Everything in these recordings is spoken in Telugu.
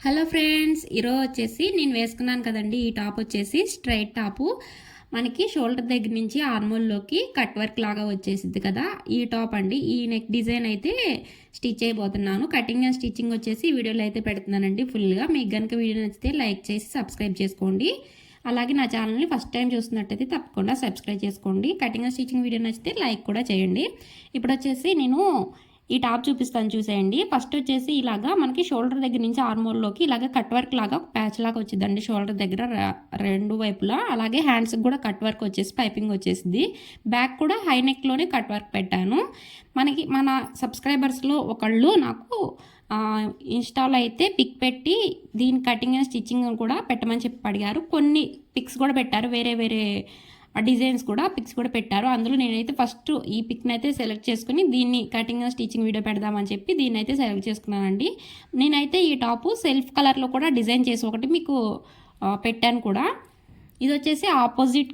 హలో ఫ్రెండ్స్, ఈరోజు వచ్చేసి నేను వేసుకున్నాను కదండి. ఈ టాప్ వచ్చేసి స్ట్రైట్ టాపు, మనకి షోల్డర్ దగ్గర నుంచి ఆర్మోల్లోకి కట్ వర్క్ లాగా వచ్చేసిద్ది కదా. ఈ టాప్ అండి. ఈ నెక్ డిజైన్ అయితే స్టిచ్ చేయబోతున్నాను. కటింగ్ అండ్ స్టిచ్చింగ్ వచ్చేసి వీడియోలో అయితే పెడుతున్నానండి ఫుల్గా. మీకు కనుక వీడియో నచ్చితే లైక్ చేసి సబ్స్క్రైబ్ చేసుకోండి. అలాగే నా ఛానల్ని ఫస్ట్ టైం చూస్తున్నట్టయితే తప్పకుండా సబ్స్క్రైబ్ చేసుకోండి. కటింగ్ అండ్ స్టిచ్చింగ్ వీడియో నచ్చితే లైక్ కూడా చేయండి. ఇప్పుడు వచ్చేసి నేను ఈ టాప్ చూపిస్తాను చూసేయండి. ఫస్ట్ వచ్చేసి ఇలాగా మనకి షోల్డర్ దగ్గర నుంచి ఆర్మోల్లోకి ఇలాగ కట్ వర్క్ లాగా ప్యాచ్ లాగా వచ్చిందండి షోల్డర్ దగ్గర రెండు వైపులా. అలాగే హ్యాండ్స్కి కూడా కట్ వర్క్ వచ్చేసి పైపింగ్ వచ్చేసింది. బ్యాక్ కూడా హై నెక్లోనే కట్ వర్క్ పెట్టాను. మన సబ్స్క్రైబర్స్లో ఒకళ్ళు నాకు ఇన్స్టాలో అయితే పిక్ పెట్టి దీని కటింగ్ అండ్ స్టిచ్చింగ్ కూడా పెట్టమని చెప్పి అడిగారు. కొన్ని పిక్స్ కూడా పెట్టారు, వేరే వేరే డిజైన్స్ కూడా పిక్స్ కూడా పెట్టారు. అందులో నేనైతే ఫస్ట్ ఈ పిక్ని అయితే సెలెక్ట్ చేసుకుని దీన్ని కటింగ్ అండ్ స్టిచ్చింగ్ వీడియో పెడదామని చెప్పి దీన్ని అయితే సెలెక్ట్ చేసుకున్నానండి. నేనైతే ఈ టాపు సెల్ఫ్ కలర్లో కూడా డిజైన్ చేసి ఒకటి మీకు పెట్టాను కూడా. ఇది వచ్చేసి ఆపోజిట్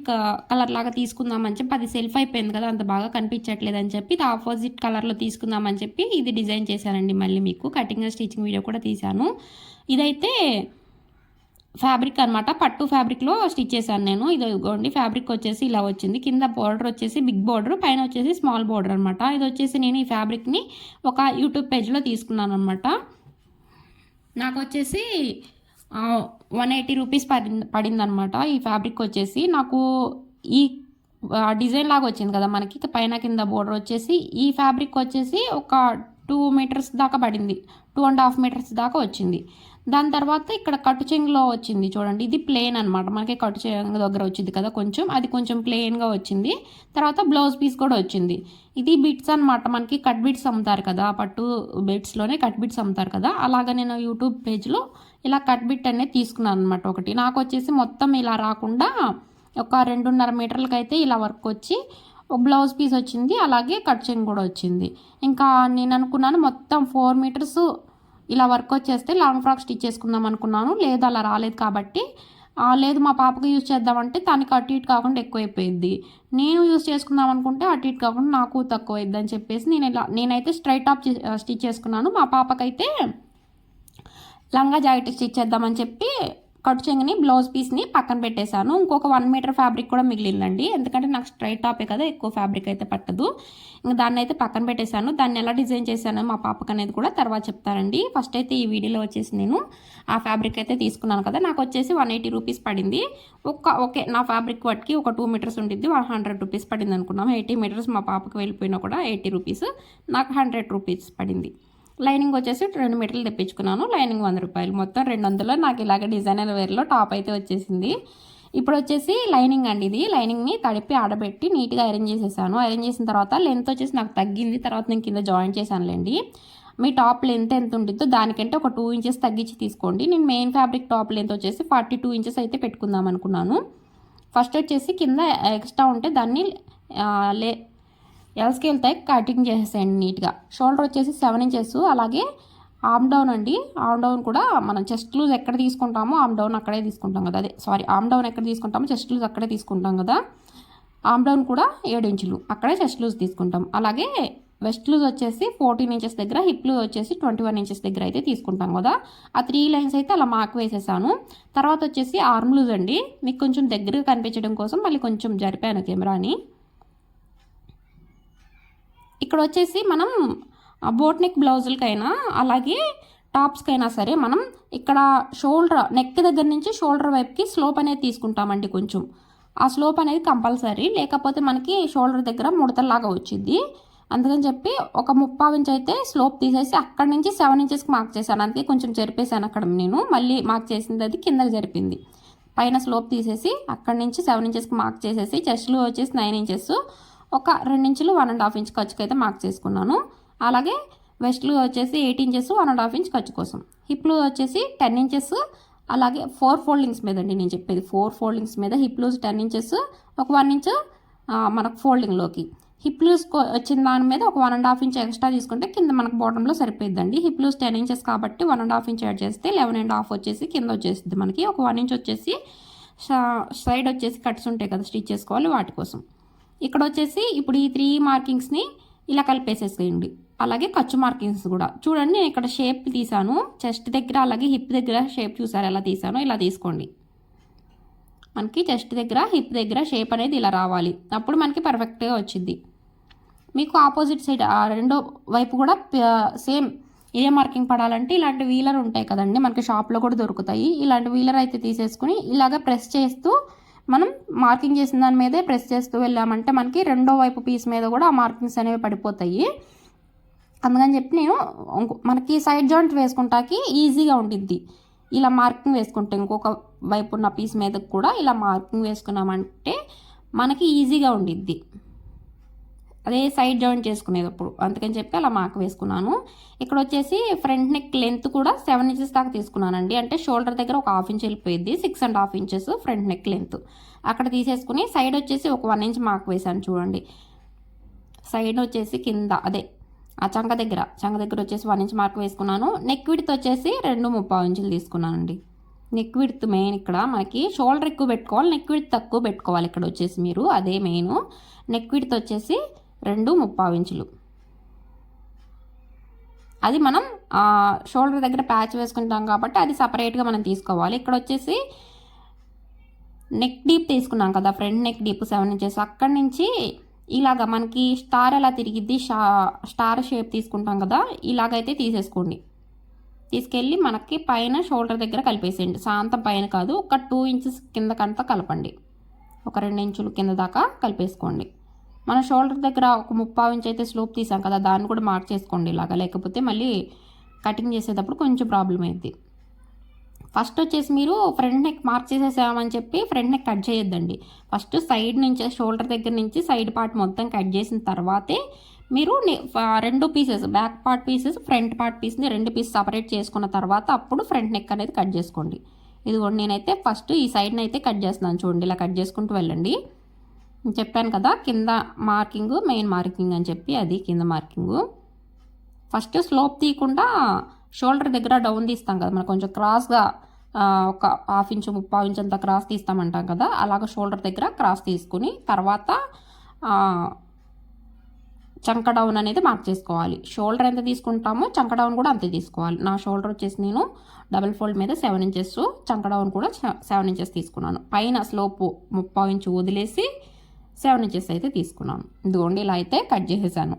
కలర్ లాగా తీసుకుందామని చెప్పి, అది సెల్ఫ్ అయిపోయింది కదా, అంత బాగా కనిపించట్లేదు అని చెప్పి ఇది ఆపోజిట్ కలర్లో తీసుకుందామని చెప్పి ఇది డిజైన్ చేశానండి. మళ్ళీ మీకు కటింగ్ అండ్ స్టిచ్చింగ్ వీడియో కూడా తీశాను. ఇదైతే ఫ్యాబ్రిక్ అనమాట, పట్టు ఫ్యాబ్రిక్లో స్టిచ్ చేశాను నేను. ఇదిగోండి ఫ్యాబ్రిక్ వచ్చేసి ఇలా వచ్చింది. కింద బార్డర్ వచ్చేసి బిగ్ బార్డర్, పైన వచ్చేసి స్మాల్ బార్డర్ అనమాట. ఇది వచ్చేసి నేను ఈ ఫ్యాబ్రిక్ని ఒక యూట్యూబ్ పేజ్లో తీసుకున్నాను అనమాట. నాకు వచ్చేసి 180 రూపీస్ పడింది అనమాట. ఈ ఫ్యాబ్రిక్ వచ్చేసి నాకు ఈ డిజైన్ లాగా వచ్చింది కదా మనకి పైన కింద బోర్డర్ వచ్చేసి, ఈ ఫ్యాబ్రిక్ వచ్చేసి ఒక 2 మీటర్స్ దాకా పడింది, 2.5 మీటర్స్ దాకా వచ్చింది. దాని తర్వాత ఇక్కడ కట్టు చెంగులో వచ్చింది చూడండి, ఇది ప్లెయిన్ అనమాట. మనకి కట్టు చెంగు దగ్గర వచ్చింది కదా కొంచెం, అది కొంచెం ప్లెయిన్గా వచ్చింది. తర్వాత బ్లౌజ్ పీస్ కూడా వచ్చింది. ఇది బిట్స్ అనమాట, మనకి కట్ బిట్స్ అమ్ముతారు కదా, పట్టు బిట్స్లోనే కట్ బిట్స్ అమ్ముతారు కదా. అలాగా నేను యూట్యూబ్ పేజ్లో ఇలా కట్ బిట్ అనేది తీసుకున్నాను అనమాట ఒకటి. నాకు వచ్చేసి మొత్తం ఇలా రాకుండా ఒక 2.5 మీటర్లకి అయితే ఇలా వర్క్ వచ్చి బ్లౌజ్ పీస్ వచ్చింది, అలాగే కట్ చెంగు కూడా వచ్చింది. ఇంకా నేను అనుకున్నాను మొత్తం 4 మీటర్స్ ఇలా వర్క్ వచ్చేస్తే లాంగ్ ఫ్రాక్ స్టిచ్ చేసుకుందాం అనుకున్నాను. లేదు అలా రాలేదు కాబట్టి, లేదు మా పాపకి యూజ్ చేద్దామంటే తనకి అటు ఇటు కాకుండా ఎక్కువైపోయింది, నేను యూజ్ చేసుకుందాం అనుకుంటే అటు ఇటు కాకుండా నాకు తక్కువ అయిద్ది అని చెప్పేసి నేనైతే స్ట్రైట్ టాప్ స్టిచ్ చేసుకున్నాను. మా పాపకైతే లంగా జాకెట్ స్టిచ్ చేద్దామని చెప్పి కట్ చెంగుని బ్లౌజ్ పీస్ని పక్కన పెట్టేశాను. ఇంకొక 1 మీటర్ ఫ్యాబ్రిక్ కూడా మిగిలిందండి, ఎందుకంటే నాకు స్ట్రైట్ టాపే కదా, ఎక్కువ ఫ్యాబ్రిక్ అయితే పట్టదు. ఇంకా దాన్ని అయితే పక్కన పెట్టేశాను. దాన్ని ఎలా డిజైన్ చేశాను మా పాపకు అనేది కూడా తర్వాత చెప్తానండి. ఫస్ట్ అయితే ఈ వీడియోలో వచ్చేసి నేను ఆ ఫ్యాబ్రిక్ అయితే తీసుకున్నాను కదా, నాకు వచ్చేసి 180 రూపీస్ పడింది. ఓకే నా ఫ్యాబ్రిక్ వాటికి ఒక 2 మీటర్స్ ఉంటుంది, 100 రూపీస్ పడింది అనుకున్నాము. 80 మీటర్స్ మా పాపకు వెళ్ళిపోయినా కూడా 80 రూపీస్, నాకు 100 రూపీస్ పడింది. లైనింగ్ వచ్చేసి 2 మీటర్లు తెప్పించుకున్నాను, లైనింగ్ 100 రూపాయలు, మొత్తం 200. నాకు ఇలాగే డిజైనర్ వేర్లో టాప్ అయితే వచ్చేసింది. ఇప్పుడు వచ్చేసి లైనింగ్ అండి, ఇది లైనింగ్ని తడిపి ఆడబెట్టి నీట్గా ఐరన్ చేసేసాను. ఐరన్ చేసిన తర్వాత లెంత్ వచ్చేసి నాకు తగ్గింది, తర్వాత నేను కింద జాయిన్ చేశానులేండి. మీ టాప్ లెంత్ ఎంత ఉంటుందో దానికంటే ఒక 2 ఇంచెస్ తగ్గించి తీసుకోండి. నేను మెయిన్ ఫ్యాబ్రిక్ టాప్ లెంత్ వచ్చేసి 42 ఇంచెస్ అయితే పెట్టుకుందాం అనుకున్నాను. ఫస్ట్ వచ్చేసి కింద ఎక్స్ట్రా ఉంటే దాన్ని ఎల్ స్కేల్తో కటింగ్ చేసేసేయండి నీట్గా. షోల్డర్ వచ్చేసి 7 ఇంచెస్, అలాగే ఆర్మ్ డౌన్ అండి. ఆర్మ్ డౌన్ కూడా మనం చెస్ట్ లూజ్ ఎక్కడ తీసుకుంటామో ఆర్మ్ డౌన్ అక్కడే తీసుకుంటాం కదా, ఆర్మ్ డౌన్ ఎక్కడ తీసుకుంటామో చెస్ట్ లూజ్ అక్కడే తీసుకుంటాం కదా. ఆర్మ్ డౌన్ కూడా 7 ఇంచులు, అక్కడే చెస్ట్ లూజ్ తీసుకుంటాం. అలాగే వెస్ట్ లూజ్ వచ్చేసి 14 ఇంచెస్ దగ్గర, హిప్ లూజ్ వచ్చేసి 21 ఇంచెస్ దగ్గర అయితే తీసుకుంటాం కదా. ఆ 3 లైన్స్ అయితే అలా మార్క్ వేసేసాను. తర్వాత వచ్చేసి ఆర్మ్ లూజ్ అండి, మీకు కొంచెం దగ్గరగా కనిపించడం కోసం మళ్ళీ కొంచెం జరిపాను కెమెరాని. ఇక్కడ వచ్చేసి మనం బోట్ నెక్ బ్లౌజులకైనా అలాగే టాప్స్కైనా సరే మనం ఇక్కడ నెక్ దగ్గర నుంచి షోల్డర్ వైపుకి స్లోప్ అనేది తీసుకుంటామండి. కొంచెం ఆ స్లోప్ అనేది కంపల్సరీ, లేకపోతే మనకి షోల్డర్ దగ్గర ముడతల్లాగా వచ్చింది. అందుకని చెప్పి ఒక 3/4 ఇంచ్ అయితే స్లోప్ తీసేసి అక్కడి నుంచి 7 ఇంచెస్కి మార్క్ చేశాను. అందుకే కొంచెం జరిపేశాను అక్కడ, నేను మళ్ళీ మార్క్ చేసింది అది కిందకి జరిపింది. పైన స్లోప్ తీసేసి అక్కడి నుంచి 7 ఇంచెస్కి మార్క్ చేసేసి, చెస్ట్లో వచ్చేసి 9 ఇంచెస్, ఒక 2 ఇంచులు 1.5 ఇంచ్ ఖర్చుకి అయితే మార్క్ చేసుకున్నాను. అలాగే వెస్ట్లు వచ్చేసి 8 ఇంచెస్ 1.5 ఇంచ్ ఖర్చు కోసం, హిప్లు వచ్చేసి 10 ఇంచెస్, అలాగే 4 ఫోల్డింగ్స్ మీద అండి నేను చెప్పేది, 4 ఫోల్డింగ్స్ మీద హిప్ లూజ్ 10 ఇంచెస్, ఒక 1 ఇంచ్ మనకు ఫోల్డింగ్లోకి. హిప్ లూజ్ వచ్చిన దాని మీద ఒక 1.5 ఇంచ్ ఎక్స్ట్రా తీసుకుంటే కింద మనకు బాటంలో సరిపోయిద్దండి. హిప్ లూజ్ 10 ఇంచెస్ కాబట్టి 1.5 ఇంచ్ యాడ్ చేస్తే 11.5 వచ్చేసి కింద వచ్చేసింది మనకి. ఒక 1 ఇంచ్ వచ్చేసి సైడ్ వచ్చేసి కట్స్ ఉంటాయి కదా స్టిచ్ చేసుకోవాలి, వాటి కోసం. ఇక్కడ వచ్చేసి ఇప్పుడు ఈ 3 మార్కింగ్స్ని ఇలా కలిపేసేసేయండి. అలాగే ఖర్చు మార్కింగ్స్ కూడా చూడండి, నేను ఇక్కడ షేప్ తీసాను చెస్ట్ దగ్గర, అలాగే హిప్ దగ్గర షేప్ చూసారు ఎలా తీసానో, ఇలా తీసుకోండి. మనకి చెస్ట్ దగ్గర హిప్ దగ్గర షేప్ అనేది ఇలా రావాలి, అప్పుడు మనకి పర్ఫెక్ట్గా వచ్చింది. మీకు ఆపోజిట్ సైడ్ రెండో వైపు కూడా సేమ్ ఇదే మార్కింగ్ పడాలంటే ఇలాంటి వీలర్ ఉంటాయి కదండి, మనకి షాప్లో కూడా దొరుకుతాయి. ఇలాంటి వీలర్ అయితే తీసేసుకుని ఇలాగ ప్రెస్ చేస్తూ మనం మార్కింగ్ చేసిన దాని మీదే ప్రెస్ చేస్తూ వెళ్ళామంటే మనకి రెండో వైపు పీస్ మీద కూడా ఆ మార్కింగ్స్ అనేవి పడిపోతాయి. అందుకని చెప్పి నేను మనకి సైడ్ జాయింట్ వేసుకుంటాకి ఈజీగా ఉండిద్ది. ఇలా మార్కింగ్ వేసుకుంటే ఇంకొక వైపు ఉన్న పీస్ మీద కూడా ఇలా మార్కింగ్ వేసుకున్నామంటే మనకి ఈజీగా ఉండిద్ది, అదే సైడ్ జాయింట్ చేసుకునేటప్పుడు. అందుకని చెప్పి అలా మార్క్ వేసుకున్నాను. ఇక్కడ వచ్చేసి ఫ్రంట్ నెక్ లెంత్ కూడా 7 ఇంచెస్ దాకా తీసుకున్నానండి. అంటే షోల్డర్ దగ్గర ఒక 1/2 ఇంచ్ వెళ్ళిపోయింది, 6.5 ఇంచెస్ ఫ్రంట్ నెక్ లెంత్ అక్కడ తీసేసుకుని సైడ్ వచ్చేసి ఒక 1 ఇంచ్ మార్క్ వేసాను చూడండి. సైడ్ వచ్చేసి కింద అదే ఆ చంక దగ్గర వచ్చేసి 1 ఇంచ్ మార్క్ వేసుకున్నాను. నెక్ విడ్త్ వచ్చేసి 2.35 ఇంచులు తీసుకున్నానండి. నెక్ విడ్త్ మెయిన్ ఇక్కడ మనకి షోల్డర్ ఎక్కువ పెట్టుకోవాలి, నెక్ విడ్త్ తక్కువ పెట్టుకోవాలి. ఇక్కడ వచ్చేసి మీరు అదే మెయిన్. నెక్ విడ్త్ వచ్చేసి 2.35 ఇంచులు. అది మనం షోల్డర్ దగ్గర ప్యాచ్ వేసుకుంటాం కాబట్టి అది సపరేట్గా మనం తీసుకోవాలి. ఇక్కడ వచ్చేసి నెక్ డీప్ తీసుకున్నాం కదా, ఫ్రంట్ నెక్ డీప్ 7 ఇంచెస్, అక్కడి నుంచి ఇలాగ మనకి స్టార్ ఎలా తిరిగిద్ది, స్టార్ షేప్ తీసుకుంటాం కదా, ఇలాగైతే తీసేసుకోండి. తీసుకెళ్ళి మనకి పైన షోల్డర్ దగ్గర కలిపేసేయండి. శాంతం పైన కాదు, ఒక 2 ఇంచెస్ కిందకంతా కలపండి. ఒక 2 ఇంచులు కింద దాకా కలిపేసుకోండి. మన షోల్డర్ దగ్గర ఒక 3/4 ఇంచ్ అయితే స్లోప్ తీసాం కదా, దాన్ని కూడా మార్క్ చేసుకోండి ఇలాగా, లేకపోతే మళ్ళీ కటింగ్ చేసేటప్పుడు కొంచెం ప్రాబ్లం అయింది. ఫస్ట్ వచ్చేసి మీరు ఫ్రంట్ నెక్ మార్క్ చేసేసామని చెప్పి ఫ్రంట్ నెక్ కట్ చేయొద్దండి. ఫస్ట్ సైడ్ నుంచి షోల్డర్ దగ్గర నుంచి సైడ్ పార్ట్ మొత్తం కట్ చేసిన తర్వాతే మీరు 2 pieces, back part pieces, front part పీస్ని 2 పీస్ సపరేట్ చేసుకున్న తర్వాత అప్పుడు ఫ్రంట్ నెక్ అనేది కట్ చేసుకోండి. ఇదిగోండి నేనైతే ఫస్ట్ ఈ సైడ్ని అయితే కట్ చేస్తున్నాను చూడండి, ఇలా కట్ చేసుకుంటూ వెళ్ళండి. చెప్పాను కదా కింద మార్కింగ్ మెయిన్ మార్కింగ్ అని చెప్పి, అది కింద మార్కింగు. ఫస్ట్ స్లోప్ తీయకుండా షోల్డర్ దగ్గర డౌన్ తీస్తాం కదా, మనం కొంచెం క్రాస్గా ఒక 1/2 ఇంచు 3/4 ఇంచ్ అంత క్రాస్ తీస్తామంటాం కదా, అలాగ షోల్డర్ దగ్గర క్రాస్ తీసుకుని తర్వాత చంక డౌన్ అనేది మార్క్ చేసుకోవాలి. షోల్డర్ ఎంత తీసుకుంటామో చంక డౌన్ కూడా అంతే తీసుకోవాలి. నా షోల్డర్ వచ్చేసి నేను డబుల్ ఫోల్డ్ మీద 7 ఇంచెస్, చంక డౌన్ కూడా 7 ఇంచెస్ తీసుకున్నాను. పైన స్లోపు 3/4 ఇంచు వదిలేసి 7 ఇంచెస్ అయితే తీసుకున్నాను. ఇదిగోండి ఇలా అయితే కట్ చేసేసాను.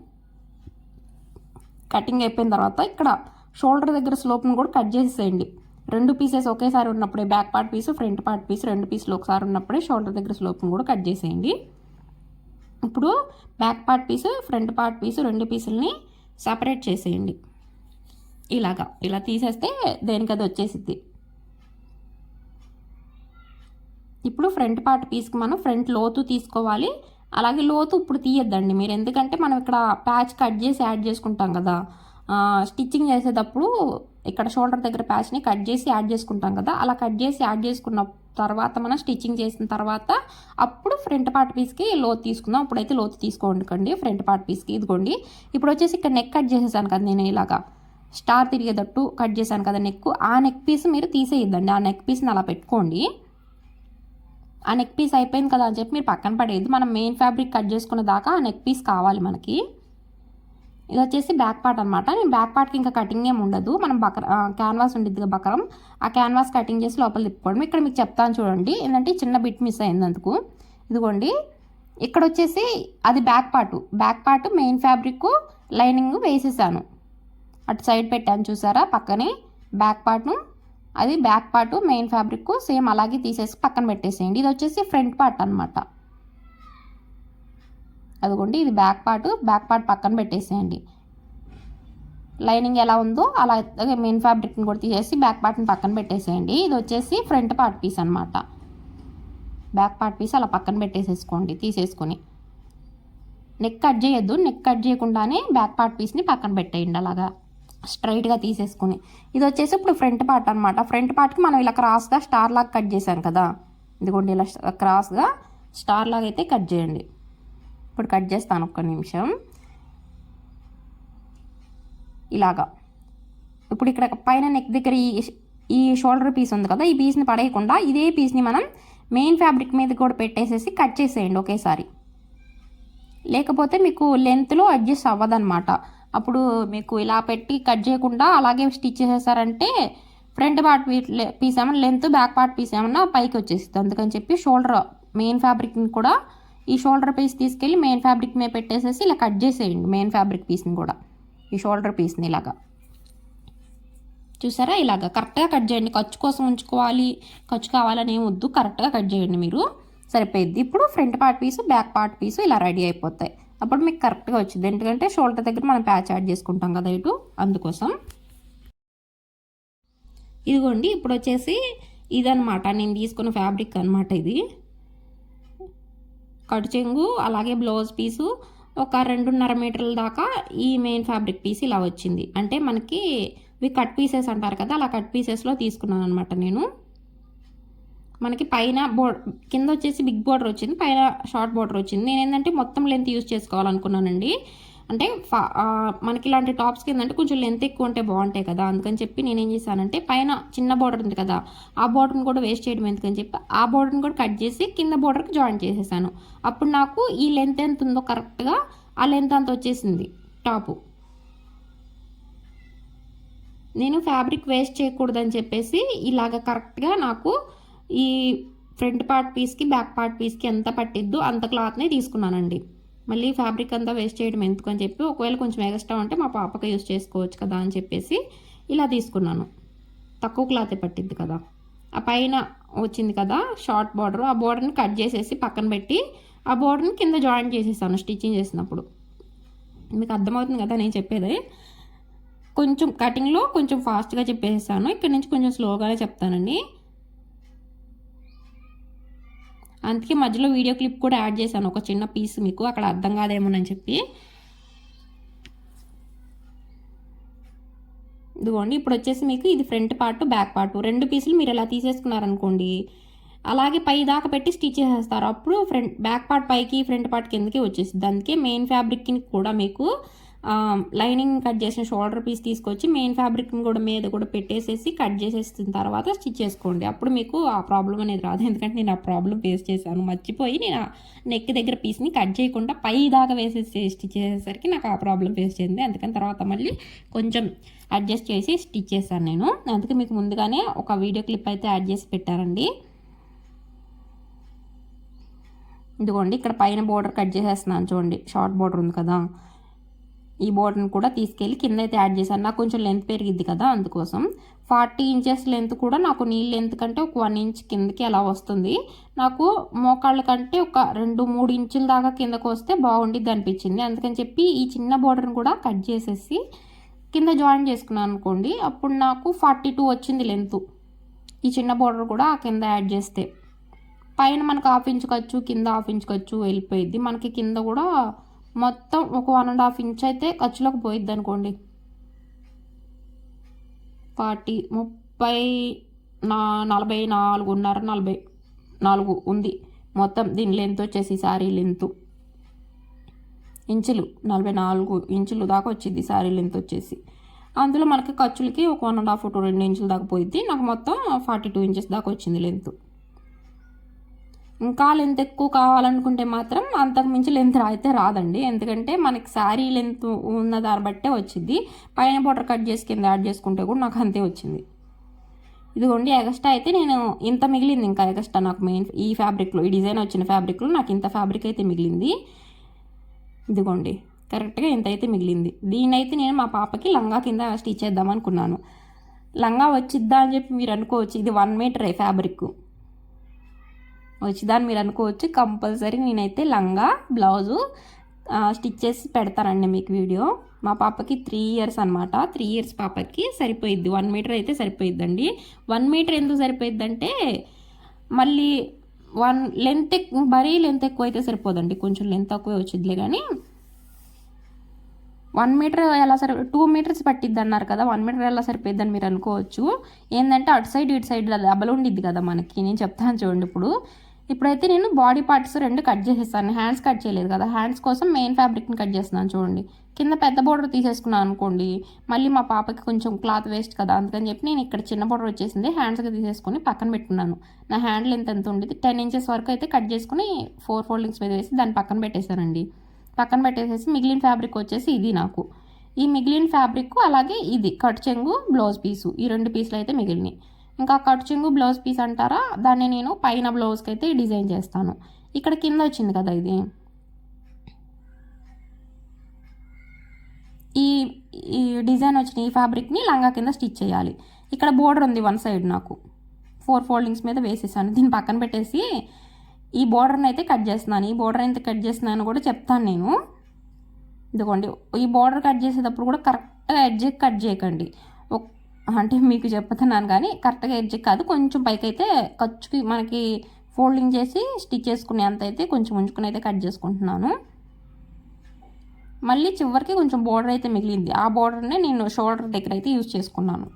కటింగ్ అయిపోయిన తర్వాత ఇక్కడ షోల్డర్ దగ్గర స్లోప్ని కూడా కట్ చేసేసేయండి. 2 పీసెస్ ఒకేసారి ఉన్నప్పుడే, back part piece front part piece 2 పీసులు ఒకసారి ఉన్నప్పుడే షోల్డర్ దగ్గర స్లోప్ని కూడా కట్ చేసేయండి. ఇప్పుడు back part piece front part piece 2 పీసులని సపరేట్ చేసేయండి. ఇలాగా ఇలా తీసేస్తే దేనికది వచ్చేసిద్ది. ఇప్పుడు ఫ్రంట్ పార్ట్ పీస్కి మనం ఫ్రంట్ లోతు తీసుకోవాలి. అలాగే లోతు ఇప్పుడు తీయద్దండి మీరు, ఎందుకంటే మనం ఇక్కడ ప్యాచ్ కట్ చేసి యాడ్ చేసుకుంటాం కదా, స్టిచ్చింగ్ చేసేటప్పుడు ఇక్కడ షోల్డర్ దగ్గర ప్యాచ్ని కట్ చేసి యాడ్ చేసుకుంటాం కదా, అలా కట్ చేసి యాడ్ చేసుకున్న తర్వాత మనం స్టిచ్చింగ్ చేసిన తర్వాత అప్పుడు ఫ్రంట్ పార్ట్ పీస్కి లోతు తీసుకుందాం. ఇప్పుడైతే లోతు తీసుకోండి ఫ్రంట్ పార్ట్ పీస్కి. ఇదిగోండి ఇప్పుడు వచ్చేసి ఇక్కడ నెక్ కట్ చేసేసాను కదా నేను, ఇలాగా స్టార్ తిరిగేటట్టు కట్ చేశాను కదా నెక్, ఆ నెక్ పీస్ మీరు తీసేయద్దండి. ఆ నెక్ పీస్ని అలా పెట్టుకోండి. ఆ నెక్ పీస్ అయిపోయింది కదా అని చెప్పి మీరు పక్కన పడేది, మనం మెయిన్ ఫ్యాబ్రిక్ కట్ చేసుకునే దాకా ఆ నెక్ పీస్ కావాలి మనకి. ఇది వచ్చేసి బ్యాక్ పార్ట్ అనమాట. నేను బ్యాక్ పార్ట్కి ఇంకా కటింగ్ ఏమి ఉండదు, మనం క్యాన్వాస్ ఉండిద్ది కదా బకరం, ఆ క్యాన్వాస్ కటింగ్ చేసి లోపల తిప్పుకోవడం. ఇక్కడ మీకు చెప్తాను చూడండి, ఏంటంటే చిన్న బిట్ మిస్ అయింది అందుకు. ఇదిగోండి ఇక్కడ వచ్చేసి అది back part main fabric lining వేసేసాను, అటు సైడ్ పెట్టాను చూసారా పక్కనే బ్యాక్ పార్ట్ను, అది back part main fabric same అలాగే తీసేసి పక్కన పెట్టేసేయండి. ఇది వచ్చేసి ఫ్రంట్ పార్ట్ అనమాట. అదిగోండి ఇది బ్యాక్ పార్ట్ పక్కన పెట్టేసేయండి. లైనింగ్ ఎలా ఉందో అలా మెయిన్ ఫ్యాబ్రిక్ని కూడా తీసేసి బ్యాక్ పార్ట్ని పక్కన పెట్టేసేయండి. ఇది వచ్చేసి ఫ్రంట్ పార్ట్ పీస్ అనమాట. బ్యాక్ పార్ట్ పీస్ అలా పక్కన పెట్టేసేసుకోండి తీసేసుకొని. నెక్ కట్ చేయొద్దు, నెక్ కట్ చేయకుండానే బ్యాక్ పార్ట్ పీస్ని పక్కన పెట్టేయండి అలాగా స్ట్రైట్గా తీసేసుకుని. ఇది వచ్చేసి ఇప్పుడు ఫ్రంట్ పార్ట్ అనమాట. ఫ్రంట్ పార్ట్కి మనం ఇలా క్రాస్గా స్టార్ లాగా కట్ చేశాం కదా, ఇదిగోండి ఇలా క్రాస్గా స్టార్ లాగా అయితే కట్ చేయండి. ఇప్పుడు కట్ చేస్తాను ఒక్క నిమిషం. ఇలాగా ఇప్పుడు ఇక్కడ పైన నెక్ దగ్గర ఈ షోల్డర్ పీస్ ఉంది కదా, ఈ పీస్ని పడేయకుండా ఇదే పీస్ని మనం మెయిన్ ఫ్యాబ్రిక్ మీద కూడా పెట్టేసేసి కట్ చేసేయండి ఒకేసారి. లేకపోతే మీకు లెంత్లో అడ్జస్ట్ అవ్వదన్నమాట. అప్పుడు మీకు ఇలా పెట్టి కట్ చేయకుండా అలాగే స్టిచ్ చేసేసారంటే ఫ్రంట్ పార్ట్ పీస్ ఏమన్నా లెంత్, బ్యాక్ పార్ట్ పీస్ ఏమన్నా పైకి వచ్చేస్తుంది. అందుకని చెప్పి షోల్డర్ మెయిన్ ఫ్యాబ్రిక్ని కూడా ఈ షోల్డర్ పీస్ తీసుకెళ్ళి మెయిన్ ఫ్యాబ్రిక్ మీద పెట్టేసేసి ఇలా కట్ చేసేయండి. మెయిన్ ఫ్యాబ్రిక్ పీస్ని కూడా ఈ షోల్డర్ పీస్ని ఇలాగా చూసారా, ఇలాగా కరెక్ట్గా కట్ చేయండి. ఖర్చు కోసం ఉంచుకోవాలి, ఖర్చు కావాలని ఏం వద్దు, కరెక్ట్గా కట్ చేయండి మీరు, సరిపోయింది. ఇప్పుడు ఫ్రంట్ పార్ట్ పీసు, బ్యాక్ పార్ట్ పీసు ఇలా రెడీ అయిపోతాయి. అప్పుడు మీకు కరెక్ట్గా వచ్చింది. ఎందుకంటే షోల్డర్ దగ్గర మనం ప్యాచ్ యాడ్ చేసుకుంటాం కదా ఇటు, అందుకోసం. ఇదిగోండి ఇప్పుడు వచ్చేసి ఇదనమాట నేను తీసుకున్న ఫ్యాబ్రిక్ అనమాట. ఇది కట్ చెంగు అలాగే బ్లౌజ్ పీసు ఒక 2.5 మీటర్ల దాకా ఈ మెయిన్ ఫ్యాబ్రిక్ పీస్ ఇలా వచ్చింది. అంటే మనకి ఇవి కట్ పీసెస్ అంటారు కదా, అలా కట్ పీసెస్లో తీసుకున్నాను అనమాట నేను. మనకి పైన కింద వచ్చేసి బిగ్ బోర్డర్ వచ్చింది, పైన షార్ట్ బోర్డర్ వచ్చింది. నేను ఏంటంటే మొత్తం లెంత్ యూజ్ చేసుకోవాలనుకున్నానండి. అంటే మనకి ఇలాంటి టాప్స్ కిందంటే కొంచెం లెంత్ ఎక్కువ ఉంటే బాగుంటాయి కదా, అందుకని చెప్పి నేనేం చేశానంటే పైన చిన్న బోర్డర్ ఉంది కదా, ఆ బోర్డర్ని కూడా వేస్ట్ చేయడం ఎందుకని చెప్పి ఆ బోర్డర్ని కూడా కట్ చేసి కింద బోర్డర్కి జాయిన్ చేసేసాను. అప్పుడు నాకు ఈ లెంత్ ఎంత ఉందో కరెక్ట్గా ఆ లెంత్ అంత వచ్చేసింది టాపు. నేను ఫ్యాబ్రిక్ వేస్ట్ చేయకూడదని చెప్పేసి ఇలాగ కరెక్ట్గా నాకు ఈ ఫ్రంట్ పార్ట్ పీస్కి బ్యాక్ పార్ట్ పీస్కి ఎంత పట్టిద్దో అంత క్లాత్ని తీసుకున్నానండి. మళ్ళీ ఫ్యాబ్రిక్ అంతా వేస్ట్ చేయడం ఎందుకని చెప్పి ఒకవేళ కొంచెం ఎక్స్ట్రా ఉంటే మా పాపకి యూజ్ చేసుకోవచ్చు కదా అని చెప్పేసి ఇలా తీసుకున్నాను. తక్కువ క్లాతే పట్టిద్ది కదా. ఆ పైన వచ్చింది కదా షార్ట్ బార్డర్, ఆ బార్డర్ని కట్ చేసేసి పక్కన పెట్టి ఆ బార్డర్ని కింద జాయిన్ చేసేసాను స్టిచ్చింగ్ చేసినప్పుడు. మీకు అర్థమవుతుంది కదా నేను చెప్పేది. కొంచెం కటింగ్లో కొంచెం ఫాస్ట్గా చెప్పేసాను, ఇక్కడ నుంచి కొంచెం స్లోగానే చెప్తానండి. అందుకే మధ్యలో వీడియో క్లిప్ కూడా యాడ్ చేశాను, ఒక చిన్న పీస్, మీకు అక్కడ అర్థం కాదేమోనని చెప్పి. ఇదిగోండి ఇప్పుడు వచ్చేసి మీకు ఇది ఫ్రంట్ పార్ట్ బ్యాక్ పార్ట్ 2 పీసులు మీరు ఇలా తీసేసుకున్నారనుకోండి, అలాగే పై దాకా పెట్టి స్టిచ్ చేసేస్తారు. అప్పుడు బ్యాక్ పార్ట్ పైకి ఫ్రంట్ పార్ట్ కిందకి వచ్చేసింది. అందుకే మెయిన్ ఫ్యాబ్రిక్ని కూడా మీకు లైనింగ్ కట్ చేసిన షోల్డర్ పీస్ తీసుకొచ్చి మెయిన్ ఫ్యాబ్రిక్ని కూడా మీద కూడా పెట్టేసేసి కట్ చేసేసిన తర్వాత స్టిచ్ చేసుకోండి. అప్పుడు మీకు ఆ ప్రాబ్లం అనేది రాదు. ఎందుకంటే నేను ఆ ప్రాబ్లం ఫేస్ చేశాను, మర్చిపోయి నేను నెక్ దగ్గర పీస్ని కట్ చేయకుండా పై దాకా వేసేసి స్టిచ్ చేసేసరికి నాకు ఆ ప్రాబ్లం ఫేస్ చేసింది. అందుకని తర్వాత మళ్ళీ కొంచెం అడ్జస్ట్ చేసి స్టిచ్ చేశాను నేను. అందుకే మీకు ముందుగానే ఒక వీడియో క్లిప్ అయితే యాడ్ చేసి పెట్టారండి. ఇదిగోండి ఇక్కడ పైన బోర్డర్ కట్ చేసేస్తున్నాను చూడండి, షార్ట్ బోర్డర్ ఉంది కదా, ఈ బోర్డర్ని కూడా తీసుకెళ్ళి కింద అయితే యాడ్ చేశాను. నాకు కొంచెం లెంత్ పెరిగిద్ది కదా, అందుకోసం 40 ఇంచెస్ లెంత్ కూడా నాకు నీ లెంత్ కంటే ఒక 1 ఇంచ్ కిందకి అలా వస్తుంది. నాకు మోకాళ్ళ కంటే ఒక 2-3 ఇంచుల దాకా కిందకు వస్తే బాగుండిద్ది అనిపించింది. అందుకని చెప్పి ఈ చిన్న బోర్డర్ని కూడా కట్ చేసేసి కింద జాయిన్ చేసుకున్నాను అనుకోండి, అప్పుడు నాకు 42 వచ్చింది లెంత్. ఈ చిన్న బోర్డర్ కూడా కింద యాడ్ చేస్తే పైన మనకు 1/2 ఇంచ్ ఖర్చు, కింద 1/2 ఇంచ్ ఖర్చు వెళ్ళిపోయిద్ది. మనకి కింద కూడా మొత్తం ఒక 1.5 ఇంచ్ అయితే ఖర్చులోకి పోయిద్ది అనుకోండి. 40, 30, 44.5, 44 ఉంది మొత్తం దీని లెంత్ వచ్చేసి. శారీ లెంత్ ఇంచులు 44 ఇంచులు దాకా వచ్చింది శారీ లెంత్ వచ్చేసి. అందులో మనకి ఖర్చులకి ఒక 1.5 to 2 ఇంచుల దాకా పోయిద్ది. నాకు మొత్తం 42 ఇంచెస్ దాకా వచ్చింది లెంత్. ఇంకా లెంత్ ఎక్కువ కావాలనుకుంటే మాత్రం అంతకు మించి లెంత్ అయితే రాదండి, ఎందుకంటే మనకి శారీ లెంత్ ఉన్న దాన్ని బట్టే వచ్చింది. పైన బోర్డర్ కట్ చేసి కింద యాడ్ చేసుకుంటే కూడా నాకు అంతే వచ్చింది. ఇదిగోండి ఎగస్ట్రా అయితే నేను ఇంత మిగిలింది, ఇంకా ఎగస్ట్రా నాకు మెయిన్ ఈ ఫ్యాబ్రిక్లో ఈ డిజైన్ వచ్చిన ఫ్యాబ్రిక్లో నాకు ఇంత ఫ్యాబ్రిక్ అయితే మిగిలింది. ఇదిగోండి కరెక్ట్గా ఇంత అయితే మిగిలింది. దీన్నైతే నేను మా పాపకి లంగా కింద స్టిచ్ చేద్దాం అనుకున్నాను. లంగా వచ్చిద్దా అని చెప్పి మీరు అనుకోవచ్చు, ఇది 1 మీటరే ఫ్యాబ్రిక్ వచ్చిందని మీరు అనుకోవచ్చు. కంపల్సరీ నేనైతే లంగా బ్లౌజు స్టిచ్ చేసి పెడతానండి మీకు వీడియో. మా పాపకి 3 ఇయర్స్ అనమాట, 3 ఇయర్స్ పాపకి సరిపోయిద్ది 1 మీటర్ అయితే సరిపోయిద్దండి. 1 మీటర్ ఎందుకు సరిపోయిద్దంటే మళ్ళీ లెంత్ మరీ లెంత్ ఎక్కువ అయితే సరిపోదండి, కొంచెం లెంత్ తక్కువే వచ్చిద్దిలే. కానీ 1 మీటర్ ఎలా 2 మీటర్స్ పట్టిద్ది అన్నారు కదా, 1 మీటర్ ఎలా సరిపోయిద్దని మీరు అనుకోవచ్చు. ఏంటంటే అటు సైడ్ ఇటు సైడ్ డబల్ ఉండిద్ది కదా మనకి. నేను చెప్తాను చూడండి. ఇప్పుడైతే నేను బాడీ పార్ట్స్ 2 కట్ చేసేస్తాను, హ్యాండ్స్ కట్ చేయలేదు కదా. హ్యాండ్స్ కోసం మెయిన్ ఫ్యాబ్రిక్ని కట్ చేస్తున్నాను చూడండి. కింద పెద్ద బోర్డర్ తీసేసుకున్నాను అనుకోండి, మళ్ళీ మా పాపకి కొంచెం క్లాత్ వేస్ట్ కదా, అందుకని చెప్పి నేను ఇక్కడ చిన్న బోర్డర్ వచ్చేసింది హ్యాండ్స్గా తీసేసుకొని పక్కన పెట్టుకున్నాను. నా హ్యాండ్ లెంత్ ఎంత ఉండేది 10 ఇంచెస్ వరకు అయితే కట్ చేసుకుని 4 ఫోల్డింగ్స్ మీద వేసి దాన్ని పక్కన పెట్టేశానండి. పక్కన పెట్టేసేసి మిగిలిన ఫ్యాబ్రిక్ వచ్చేసి ఇది నాకు ఈ మిగిలిన ఫ్యాబ్రిక్ అలాగే ఇది కట్ చెంగు బ్లౌజ్ పీసు ఈ 2 పీసులు అయితే మిగిలినాయి. ఇంకా కట్ చెంగు బ్లౌజ్ పీస్ అంటారా, దాన్ని నేను పైన బ్లౌజ్కి అయితే డిజైన్ చేస్తాను. ఇక్కడ కింద వచ్చింది కదా ఇది, ఈ ఈ డిజైన్ వచ్చిన ఈ ఫ్యాబ్రిక్ని లంగా కింద స్టిచ్ చేయాలి. ఇక్కడ బోర్డర్ ఉంది 1 సైడ్, నాకు 4 ఫోల్డింగ్స్ మీద వేసేసాను. దీన్ని పక్కన పెట్టేసి ఈ బోర్డర్ని అయితే కట్ చేస్తున్నాను. ఈ బోర్డర్ ఎంత కట్ చేస్తున్నాను కూడా చెప్తాను నేను. ఇదిగోండి, ఈ బోర్డర్ కట్ చేసేటప్పుడు కూడా కరెక్ట్గా ఎడ్జ్కి కట్ చేయకండి. అంటే మీకు చెప్తున్నాను కానీ కరెక్ట్గా ఎడ్జ్కి కాదు, కొంచెం పైకి అయితే ఖర్చుకి మనకి ఫోల్డింగ్ చేసి స్టిచ్ చేసుకునే అంత అయితే కొంచెం ఉంచుకుని అయితే కట్ చేసుకుంటున్నాను. మళ్ళీ చివరికి కొంచెం బోర్డర్ అయితే మిగిలింది, ఆ బోర్డర్నే నేను షోల్డర్ దగ్గర అయితే యూజ్ చేసుకున్నాను.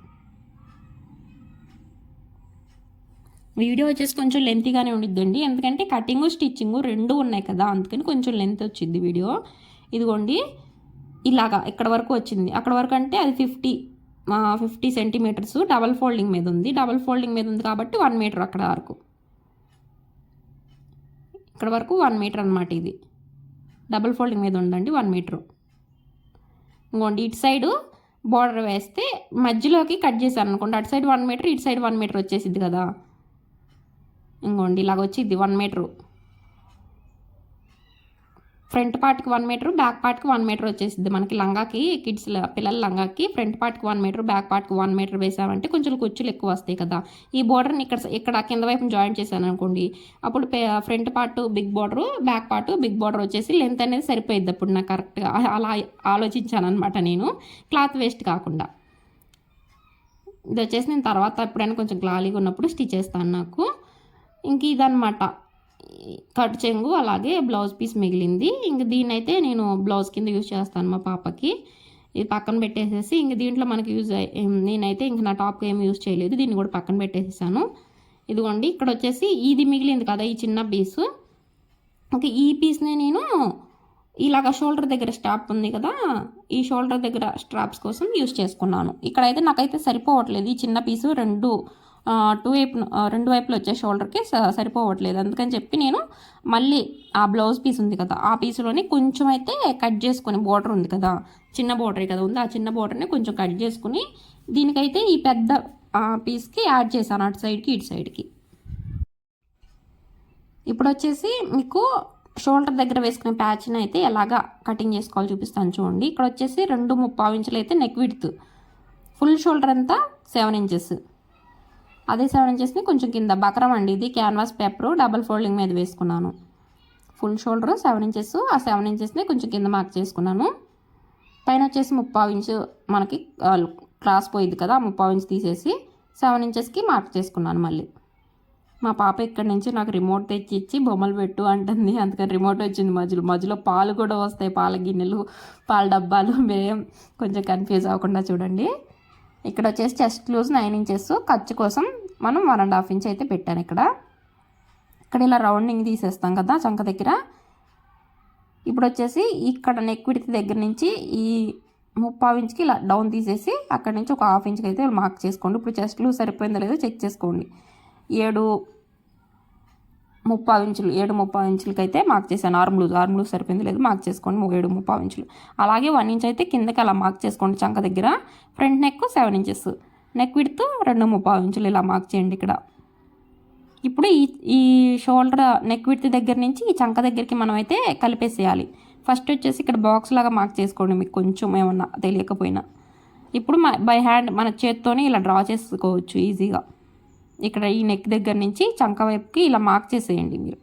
వీడియో వచ్చేసి కొంచెం లెంతీగానే ఉండిద్దండి, ఎందుకంటే కటింగ్ స్టిచ్చింగ్ 2 ఉన్నాయి కదా, అందుకని కొంచెం లెంత్ వచ్చింది వీడియో. ఇదిగోండి ఇలాగా ఇక్కడ వరకు వచ్చింది. అక్కడ వరకు అంటే అది 50 సెంటీమీటర్స్ డబల్ ఫోల్డింగ్ మీద ఉంది. డబల్ ఫోల్డింగ్ మీద ఉంది కాబట్టి 1 మీటర్ అక్కడ వరకు, ఇక్కడ వరకు 1 మీటర్ అనమాట. ఇది డబల్ ఫోల్డింగ్ మీద ఉందండి 1 మీటరు. ఇంకోండి ఇటు సైడు బోర్డర్ వేస్తే మధ్యలోకి కట్ చేశాను అనుకోండి, అటు సైడ్ 1 మీటర్ ఇటు సైడ్ 1 మీటర్ వచ్చేసిద్ది కదా. ఇంకోండి ఇలాగ వచ్చింది 1 మీటరు. ఫ్రంట్ పార్ట్కి 1 మీటర్, బ్యాక్ పార్ట్కి 1 మీటర్ వచ్చేసిద్ది మనకి. లంగాకి కిడ్స్ పిల్లల లంగాకి ఫ్రంట్ పార్ట్కి 1 మీటర్, బ్యాక్ పార్ట్కి 1 మీటర్ వేసామంటే కొంచెం కుచ్చులు ఎక్కువ వస్తాయి కదా. ఈ బోర్డర్ని ఇక్కడ కింద వైపు జాయిన్ చేశాను అనుకోండి, అప్పుడు front part big border, back part big border వచ్చేసి లెంత్ అనేది సరిపోయిద్ది. అప్పుడు నాకు కరెక్ట్గా అలా ఆలోచించాను అనమాట నేను, క్లాత్ వేస్ట్ కాకుండా. ఇది వచ్చేసి నేను తర్వాత ఎప్పుడైనా కొంచెం ఖాళీగా ఉన్నప్పుడు స్టిచ్ చేస్తాను. నాకు ఇంక ఇదనమాట కట్ చెంగు అలాగే బ్లౌజ్ పీస్ మిగిలింది. ఇంక దీన్నైతే నేను బ్లౌజ్ కింద యూజ్ చేస్తాను మా పాపకి. ఇది పక్కన పెట్టేసేసి ఇంక దీంట్లో మనకి నేనైతే ఇంక నా టాప్కి ఏమి యూజ్ చేయలేదు, దీన్ని కూడా పక్కన పెట్టేసేసాను. ఇదిగోండి ఇక్కడ వచ్చేసి ఇది మిగిలింది కదా ఈ చిన్న పీసు. ఓకే, ఈ పీస్ని నేను ఇలాగ షోల్డర్ దగ్గర స్ట్రాప్ ఉంది కదా, ఈ షోల్డర్ దగ్గర స్ట్రాప్స్ కోసం యూజ్ చేసుకున్నాను. ఇక్కడైతే నాకైతే సరిపోవట్లేదు, ఈ చిన్న పీసు రెండు వైపులు వచ్చే షోల్డర్కి సరిపోవట్లేదు. అందుకని చెప్పి నేను మళ్ళీ ఆ బ్లౌజ్ పీస్ ఉంది కదా, ఆ పీసులోని కొంచెం అయితే కట్ చేసుకుని, బోర్డర్ ఉంది కదా, చిన్న బోర్డర్ కదా ఉంది, ఆ చిన్న బోర్డర్ని కొంచెం కట్ చేసుకుని దీనికైతే ఈ పెద్ద పీస్కి యాడ్ చేశాను, అటు సైడ్కి ఇటు సైడ్కి. ఇప్పుడు వచ్చేసి మీకు షోల్డర్ దగ్గర వేసుకునే ప్యాచ్ని అయితే ఎలాగా కటింగ్ చేసుకోవాలి చూపిస్తాను చూడండి. ఇక్కడ వచ్చేసి 2.25 ఇంచులు అయితే నెక్ విడ్త్, ఫుల్ షోల్డర్ అంతా 7 ఇంచెస్, అదే 7 ఇంచెస్ని కొంచెం కింద బకరం అండి, ఇది క్యాన్వాస్ పేపరు డబల్ ఫోల్డింగ్ మీద వేసుకున్నాను. ఫుల్ షోల్డర్ 7 ఇంచెస్, ఆ 7 ఇంచెస్ని కొంచెం కింద మార్క్ చేసుకున్నాను. పైన వచ్చేసి 30 ఇంచు మనకి క్రాస్ పోయింది కదా, 30 ఇంచు తీసేసి 7 ఇంచెస్కి మార్క్ చేసుకున్నాను. మళ్ళీ మా పాప ఇక్కడి నుంచి నాకు రిమోట్ తెచ్చి ఇచ్చి బొమ్మలు పెట్టు అంటుంది, అందుకని రిమోట్ వచ్చింది. మధ్యలో పాలు కూడా వస్తాయి, పాల గిన్నెలు, పాల డబ్బాలు, మీరేం కొంచెం కన్ఫ్యూజ్ అవ్వకుండా చూడండి. ఇక్కడ వచ్చేసి చెస్ట్ లూజ్ 9 ఇంచెస్, ఖర్చు కోసం మనం 1.5 ఇంచ్ అయితే పెట్టాను. ఇక్కడ ఇలా రౌండింగ్ తీసేస్తాం కదా చంక దగ్గర. ఇప్పుడు వచ్చేసి ఇక్కడ నెక్ విడ్త్ దగ్గర నుంచి ఈ 30 ఇంచుకి ఇలా డౌన్ తీసేసి అక్కడ నుంచి ఒక 1/2 ఇంచ్కి అయితే మార్క్ చేసుకోండి. ఇప్పుడు చెస్ట్ లూజ్ సరిపోయిందో లేదో చెక్ చేసుకోండి. 7.30 ఇంచులకి అయితే మార్క్ చేశాను. ఆర్మ్ లూజ్ సరిపోయింది లేదు మార్క్ చేసుకోండి. 7.30 ఇంచులు. అలాగే 1 ఇంచ్ అయితే కిందకి అలా మార్క్ చేసుకోండి చంక దగ్గర. Front neck 7 inches, neck width 2.30 ఇంచులు ఇలా మార్క్ చేయండి ఇక్కడ. ఇప్పుడు ఈ షోల్డర్ నెక్ విడ్త్ దగ్గర నుంచి ఈ చంక దగ్గరికి మనం అయితే కలిపేసేయాలి. ఫస్ట్ వచ్చేసి ఇక్కడ బాక్స్ లాగా మార్క్ చేసుకోండి, మీకు కొంచెం ఏమన్నా తెలియకపోయినా. ఇప్పుడు బై హ్యాండ్ మన చేత్తోనే ఇలా డ్రా చేసుకోవచ్చు ఈజీగా. ఇక్కడ ఈ నెక్ దగ్గర నుంచి చంక వైపుకి ఇలా మార్క్ చేసేయండి మీరు.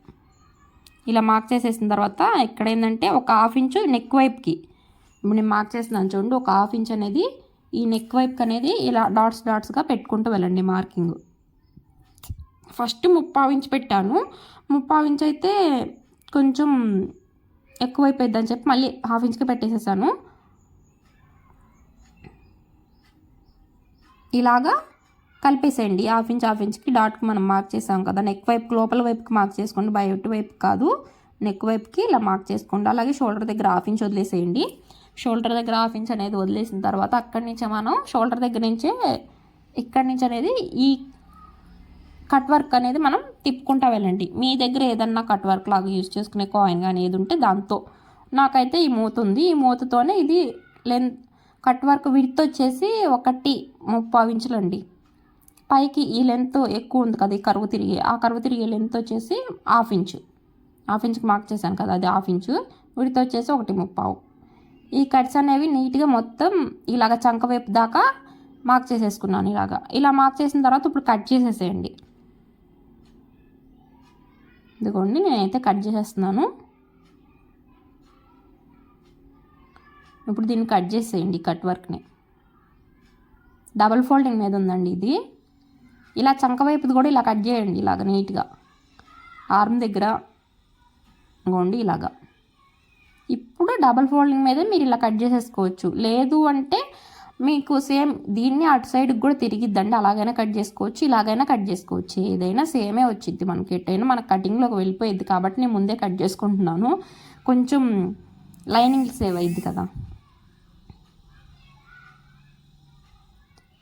ఇలా మార్క్ చేసేసిన తర్వాత ఇక్కడ ఏంటంటే ఒక 1/2 ఇంచు నెక్ వైపుకి, ఇప్పుడు నేను మార్క్ చేస్తున్నాను చూడండి, ఒక 1/2 ఇంచ్ అనేది ఈ నెక్ వైపుకి అనేది ఇలా డాట్స్గా పెట్టుకుంటూ వెళ్ళండి మార్కింగ్. ఫస్ట్ 30 ఇంచ్ పెట్టాను, 30 ఇంచ్ అయితే కొంచెం ఎక్కువైపోయిద్దని చెప్పి మళ్ళీ 1/2 ఇంచ్కి పెట్టేసేసాను. ఇలాగా కలిపేసేయండి. 1/2 ఇంచ్కి డాట్కి మనం మార్క్ చేసాం కదా, నెక్ వైపు లోపల వైపుకి మార్క్ చేసుకోండి, బయట వైపు కాదు, నెక్ వైపుకి ఇలా మార్క్ చేసుకోండి. అలాగే షోల్డర్ దగ్గర 1/2 ఇంచ్ వదిలేసేయండి. షోల్డర్ దగ్గర 1/2 ఇంచ్ అనేది వదిలేసిన తర్వాత అక్కడి నుంచే మనం షోల్డర్ దగ్గర నుంచే ఇక్కడి నుంచి అనేది ఈ కట్ వర్క్ అనేది మనం తిప్పుకుంటా వెళ్ళండి. మీ దగ్గర ఏదన్నా కట్ వర్క్ లాగా యూజ్ చేసుకునే కాయిన్ కానీ ఏది ఉంటే దాంతో నాకైతే ఈ మూత ఉంది, ఈ మూతతోనే ఇది కట్ వర్క్ విడ్త్ వచ్చేసి 1.30 ఇంచులు అండి. పైకి ఈ లెంత్ ఎక్కువ ఉంది కదా, ఈ కరువు తిరిగి, ఆ కరువు తిరిగే లెంత్ వచ్చేసి 1/2 ఇంచు. 1/2 ఇంచుకి మార్క్ చేశాను కదా, అది 1/2 ఇంచు. విడ్త్ వచ్చేసి 1.30. ఈ కట్స్ అనేవి నీట్గా మొత్తం ఇలాగ చంక వైపు దాకా మార్క్ చేసేసుకున్నాను. ఇలా మార్క్ చేసిన తర్వాత ఇప్పుడు కట్ చేసేసేయండి. ఇదిగోండి నేనైతే కట్ చేసేస్తున్నాను. ఇప్పుడు దీన్ని కట్ చేసేయండి. కట్ వర్క్ని డబల్ ఫోల్డింగ్ మీద ఉందండి ఇది. ఇలా చంక వైపుది కూడా ఇలా కట్ చేయండి, ఇలాగ నీట్గా ఆర్మ్ దగ్గర ఇదిగోండి ఇలాగా. ఇప్పుడు డబల్ ఫోల్డింగ్ మీద మీరు ఇలా కట్ చేసేసుకోవచ్చు. లేదు అంటే మీకు సేమ్ దీన్ని అటు సైడ్కి కూడా తిరిగిద్దండి, అలాగైనా కట్ చేసుకోవచ్చు, ఇలాగైనా కట్ చేసుకోవచ్చు. ఏదైనా సేమే వచ్చిద్ది మనకి, ఎట్టయినా మన కటింగ్లోకి వెళ్ళిపోయిద్ది. కాబట్టి నేను ముందే కట్ చేసుకుంటున్నాను, కొంచెం లైనింగ్ సేవ్ అయ్యిద్ది కదా.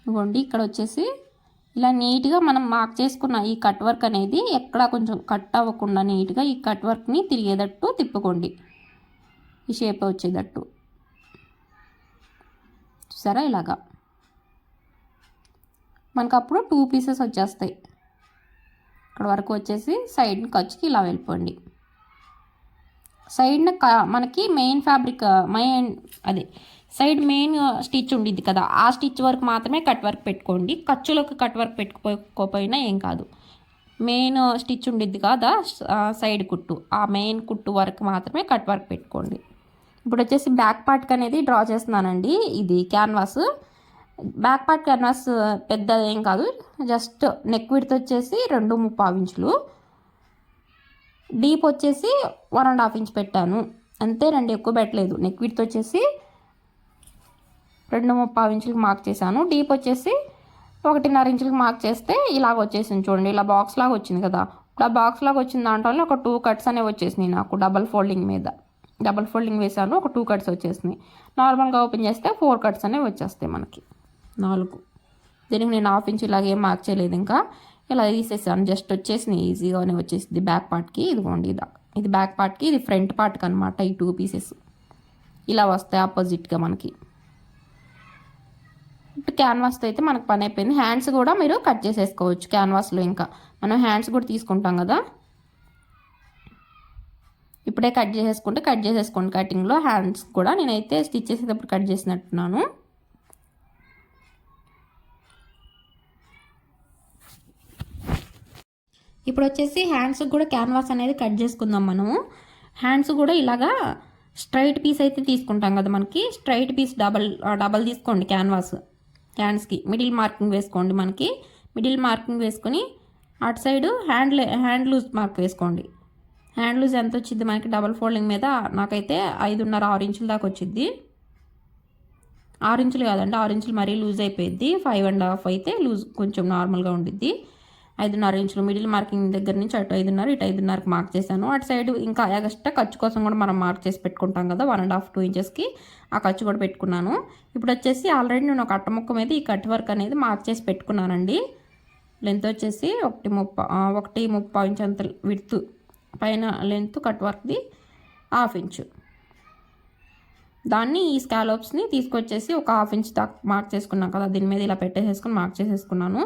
ఇవ్వండి ఇక్కడ వచ్చేసి ఇలా నీట్గా మనం మార్క్ చేసుకున్న ఈ కట్ వర్క్ అనేది ఎక్కడ కొంచెం కట్ అవ్వకుండా నీట్గా ఈ కట్ వర్క్ని తిరిగేటట్టు తిప్పుకోండి, ఈ షేప్ వచ్చేటట్టు. చూసారా ఇలాగా మనకు అప్పుడు 2 పీసెస్ వచ్చేస్తాయి. ఇక్కడ వరకు వచ్చేసి సైడ్ని ఖర్చుకి ఇలా వెళ్ళిపోండి. సైడ్న మనకి మెయిన్ ఫ్యాబ్రిక్ అదే సైడ్ మెయిన్ స్టిచ్ ఉండిద్ది కదా, ఆ స్టిచ్ వరకు మాత్రమే కట్ వర్క్ పెట్టుకోండి. ఖర్చులోకి కట్ వర్క్ పెట్టుకోకపోయినా ఏం కాదు. మెయిన్ స్టిచ్ ఉండిద్ది కదా సైడ్ కుట్టు, ఆ మెయిన్ కుట్టు వరకు మాత్రమే కట్ వర్క్ పెట్టుకోండి. ఇప్పుడు వచ్చేసి బ్యాక్ పార్ట్కి అనేది డ్రా చేస్తున్నానండి. ఇది క్యాన్వాస్, బ్యాక్ పార్ట్ క్యాన్వాస్ పెద్దది ఏం కాదు, జస్ట్ నెక్ విడ్త్ వచ్చేసి 2.30 ఇంచులు, డీప్ వచ్చేసి 1.5 ఇంచ్ పెట్టాను అంతే, ఎక్కువ పెట్టలేదు. నెక్ విడ్త్ వచ్చేసి 2.30 ఇంచులకు మార్క్ చేశాను. డీప్ వచ్చేసి 1.5 ఇంచులకు మార్క్ చేస్తే ఇలాగ వచ్చేసింది చూడండి, ఇలా బాక్స్ లాగా వచ్చింది కదా. ఇప్పుడు ఆ బాక్స్ లాగా వచ్చిన దాంట్లో ఒక 2 కట్స్ అనేవి వచ్చేసినాయి నాకు. డబల్ ఫోల్డింగ్ మీద డబల్ ఫోల్డింగ్ వేసాను, ఒక 2 కట్స్ వచ్చేసినాయి. నార్మల్గా ఓపెన్ చేస్తే 4 కట్స్ అనేవి వచ్చేస్తాయి మనకి, 4. దీనికి నేను 1/2 ఇంచ్ ఇలాగ ఏం మార్క్ చేయలేదు, ఇంకా ఇలా తీసేసాను. జస్ట్ వచ్చేసినాయి, ఈజీగానే వచ్చేసింది బ్యాక్ పార్ట్కి. ఇదిగోండి ఇది బ్యాక్ పార్ట్కి, ఇది ఫ్రంట్ పార్ట్కి అనమాట. ఈ 2 పీసెస్ ఇలా వస్తాయి ఆపోజిట్గా మనకి. ఇప్పుడు క్యాన్వాస్తో అయితే మనకు పని అయిపోయింది. హ్యాండ్స్ కూడా మీరు కట్ చేసేసుకోవచ్చు క్యాన్వాస్లో. ఇంకా మనం హ్యాండ్స్ కూడా తీసుకుంటాం కదా, ఇప్పుడే కట్ చేసేసుకోండి కటింగ్లో. హ్యాండ్స్ కూడా నేనైతే స్టిచ్ చేసేటప్పుడు కట్ చేసినట్టున్నాను. ఇప్పుడు వచ్చేసి హ్యాండ్స్ కూడా క్యాన్వాస్ అనేది కట్ చేసుకుందాం మనము. హ్యాండ్స్ కూడా ఇలాగా స్ట్రైట్ పీస్ అయితే తీసుకుంటాం కదా, మనకి స్ట్రైట్ పీస్ డబల్ తీసుకోండి క్యాన్వాస్. హ్యాండ్స్కి మిడిల్ మార్కింగ్ వేసుకోండి. మనకి మిడిల్ మార్కింగ్ వేసుకొని అటు సైడు హ్యాండ్ లూజ్ మార్క్ వేసుకోండి. హ్యాండ్ లూజ్ ఎంత వచ్చింది మనకి డబల్ ఫోల్డింగ్ మీద? నాకైతే 5.5-6 ఇంచుల దాకా వచ్చింది. 6 ఇంచులు కాదండి, 6 ఇంచులు మరీ లూజ్ అయిపోయింది. 5.5 అయితే లూజ్ కొంచెం నార్మల్గా ఉండిద్ది. 5.5 ఇంచులు మిడిల్ మార్కింగ్ దగ్గర నుంచి అటు 5.5 ఇటు 5.5కి మార్క్ చేశాను. అటు సైడ్ ఇంకా ఎక్స్ట్రా ఖర్చు కోసం కూడా మనం మార్క్ చేసి పెట్టుకుంటాం కదా, 1.5-2 ఇంచెస్కి ఆ ఖర్చు కూడా పెట్టుకున్నాను. ఇప్పుడు వచ్చేసి ఆల్రెడీ నేను ఒక అట్టముక్క మీద ఈ కట్ వర్క్ అనేది మార్క్ చేసి పెట్టుకున్నానండి. లెంత్ వచ్చేసి 1.30 ఇంచ్ అంత విడ్త్, పైన లెంత్ కట్ వర్క్ది 1/2 ఇంచు. దాన్ని ఈ స్కాలోప్స్ని తీసుకొచ్చేసి ఒక 1/2 ఇంచ్ దాకా మార్క్ చేసుకున్నాను కదా, దీని మీద ఇలా పెట్టేసేసుకుని మార్క్ చేసేసుకున్నాను.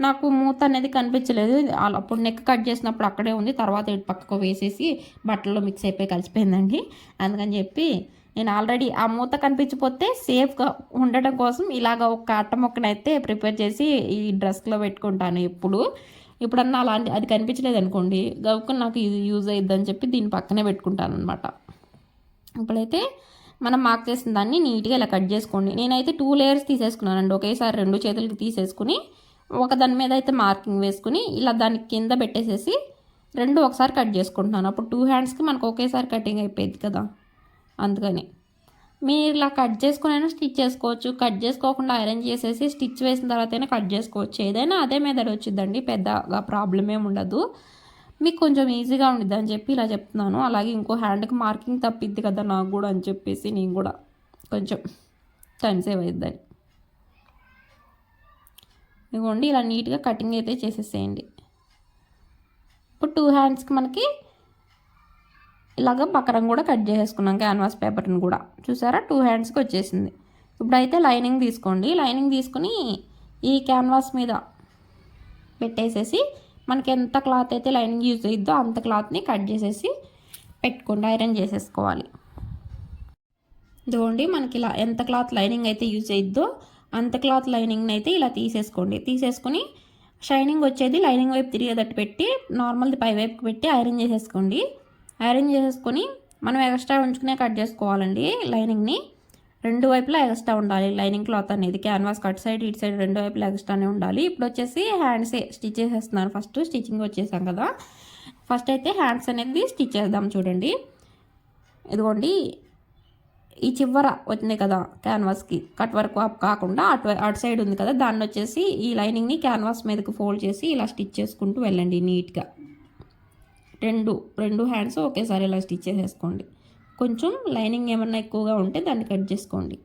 నాకు మూత అనేది కనిపించలేదు, అప్పుడు నెక్ కట్ చేసినప్పుడు అక్కడే ఉంది. తర్వాత ఇటు పక్కకు వేసేసి బట్టల్లో మిక్స్ అయిపోయి కలిసిపోయిందండి. అందుకని చెప్పి నేను ఆల్రెడీ ఆ మూత కనిపించిపోతే సేఫ్గా ఉండటం కోసం ఇలాగ ఒక అట్ట మొక్కనైతే ప్రిపేర్ చేసి ఈ డ్రెస్లో పెట్టుకుంటాను. ఇప్పుడన్నా అలాంటి అది కనిపించలేదు అనుకోండి, గవ్వుకుని నాకు ఇది యూజ్ అయ్యిద్దని చెప్పి దీని పక్కనే పెట్టుకుంటాను అనమాట. ఇప్పుడైతే మనం మార్క్ చేసిన దాన్ని నీట్గా ఇలా కట్ చేసుకోండి. నేనైతే 2 లేయర్స్ తీసేసుకున్నానండి, ఒకేసారి 2 చేతులకి తీసేసుకుని ఒక దాని మీద అయితే మార్కింగ్ వేసుకుని ఇలా దానికి కింద పెట్టేసేసి 2 ఒకసారి కట్ చేసుకుంటున్నాను. అప్పుడు 2 హ్యాండ్స్కి మనకు ఒకేసారి కటింగ్ అయిపోయింది కదా, అందుకని. మీరు ఇలా కట్ చేసుకునైనా స్టిచ్ చేసుకోవచ్చు, కట్ చేసుకోకుండా ఐరన్ చేసేసి స్టిచ్ వేసిన తర్వాతైనా కట్ చేసుకోవచ్చు. ఏదైనా అదే మెథడ్ వచ్చిందండి, పెద్దగా ప్రాబ్లం ఏమి ఉండదు. మీకు కొంచెం ఈజీగా ఉండిద్ది అని చెప్పి ఇలా చెప్తున్నాను. అలాగే ఇంకో హ్యాండ్కి మార్కింగ్ తప్పిద్ది కదా నాకు కూడా అని చెప్పేసి నేను కూడా కొంచెం టైం సేవ్ అయిద్దని. ఇదిగోండి ఇలా నీట్గా కటింగ్ అయితే చేసేసేయండి. ఇప్పుడు 2 హ్యాండ్స్కి మనకి ఇలాగ పక్కన కూడా కట్ చేసేసుకున్నాం క్యాన్వాస్ పేపర్ని కూడా. చూసారా 2 హ్యాండ్స్కి వచ్చేసింది. ఇప్పుడైతే లైనింగ్ తీసుకోండి. లైనింగ్ తీసుకుని ఈ క్యాన్వాస్ మీద పెట్టేసేసి మనకి ఎంత క్లాత్ అయితే లైనింగ్ యూజ్ అయ్యిద్దో అంత క్లాత్ని కట్ చేసేసి పెట్టుకోండి, ఐరన్ చేసేసుకోవాలి. ఇదిగోండి మనకి ఇలా ఎంత క్లాత్ లైనింగ్ అయితే యూజ్ అయ్యిద్దో అంత క్లాత్ లైనింగ్ని అయితే ఇలా తీసేసుకోండి. తీసేసుకుని షైనింగ్ వచ్చేది లైనింగ్ వైపు తిరిగేటట్టు పెట్టి నార్మల్ది పై వైపుకి పెట్టి ఐరన్ చేసేసుకోండి. ఐరన్ చేసేసుకొని మనం ఎక్స్ట్రా ఉంచుకునే కట్ చేసుకోవాలండి. లైనింగ్ని 2 వైపులా ఎక్స్ట్రా ఉండాలి. లైనింగ్ క్లాత్ అనేది క్యాన్వాస్ కట్ సైడ్ ఇటు సైడ్ 2 వైపులా ఎక్స్ట్రానే ఉండాలి. ఇప్పుడు వచ్చేసి హ్యాండ్సే స్టిచ్ చేసేస్తున్నాను. ఫస్ట్ స్టిచ్చింగ్ వచ్చేసాం కదా, ఫస్ట్ అయితే హ్యాండ్స్ అనేది స్టిచ్ చేద్దాం. చూడండి ఇదిగోండి ఈ చివర వచ్చింది కదా క్యాన్వాస్కి కట్ వర్క్ కాకుండా అటు సైడ్ ఉంది కదా, దాన్ని వచ్చేసి ఈ లైనింగ్ని క్యాన్వాస్ మీదకి ఫోల్డ్ చేసి ఇలా స్టిచ్ చేసుకుంటూ వెళ్ళండి నీట్గా. రెండు హ్యాండ్స్ ఒకేసారి ఇలా స్టిచ్ చేసేసుకోండి. కొంచెం లైనింగ్ ఏమన్నా ఎక్కువగా ఉంటే దాన్ని కట్ చేసుకోండి.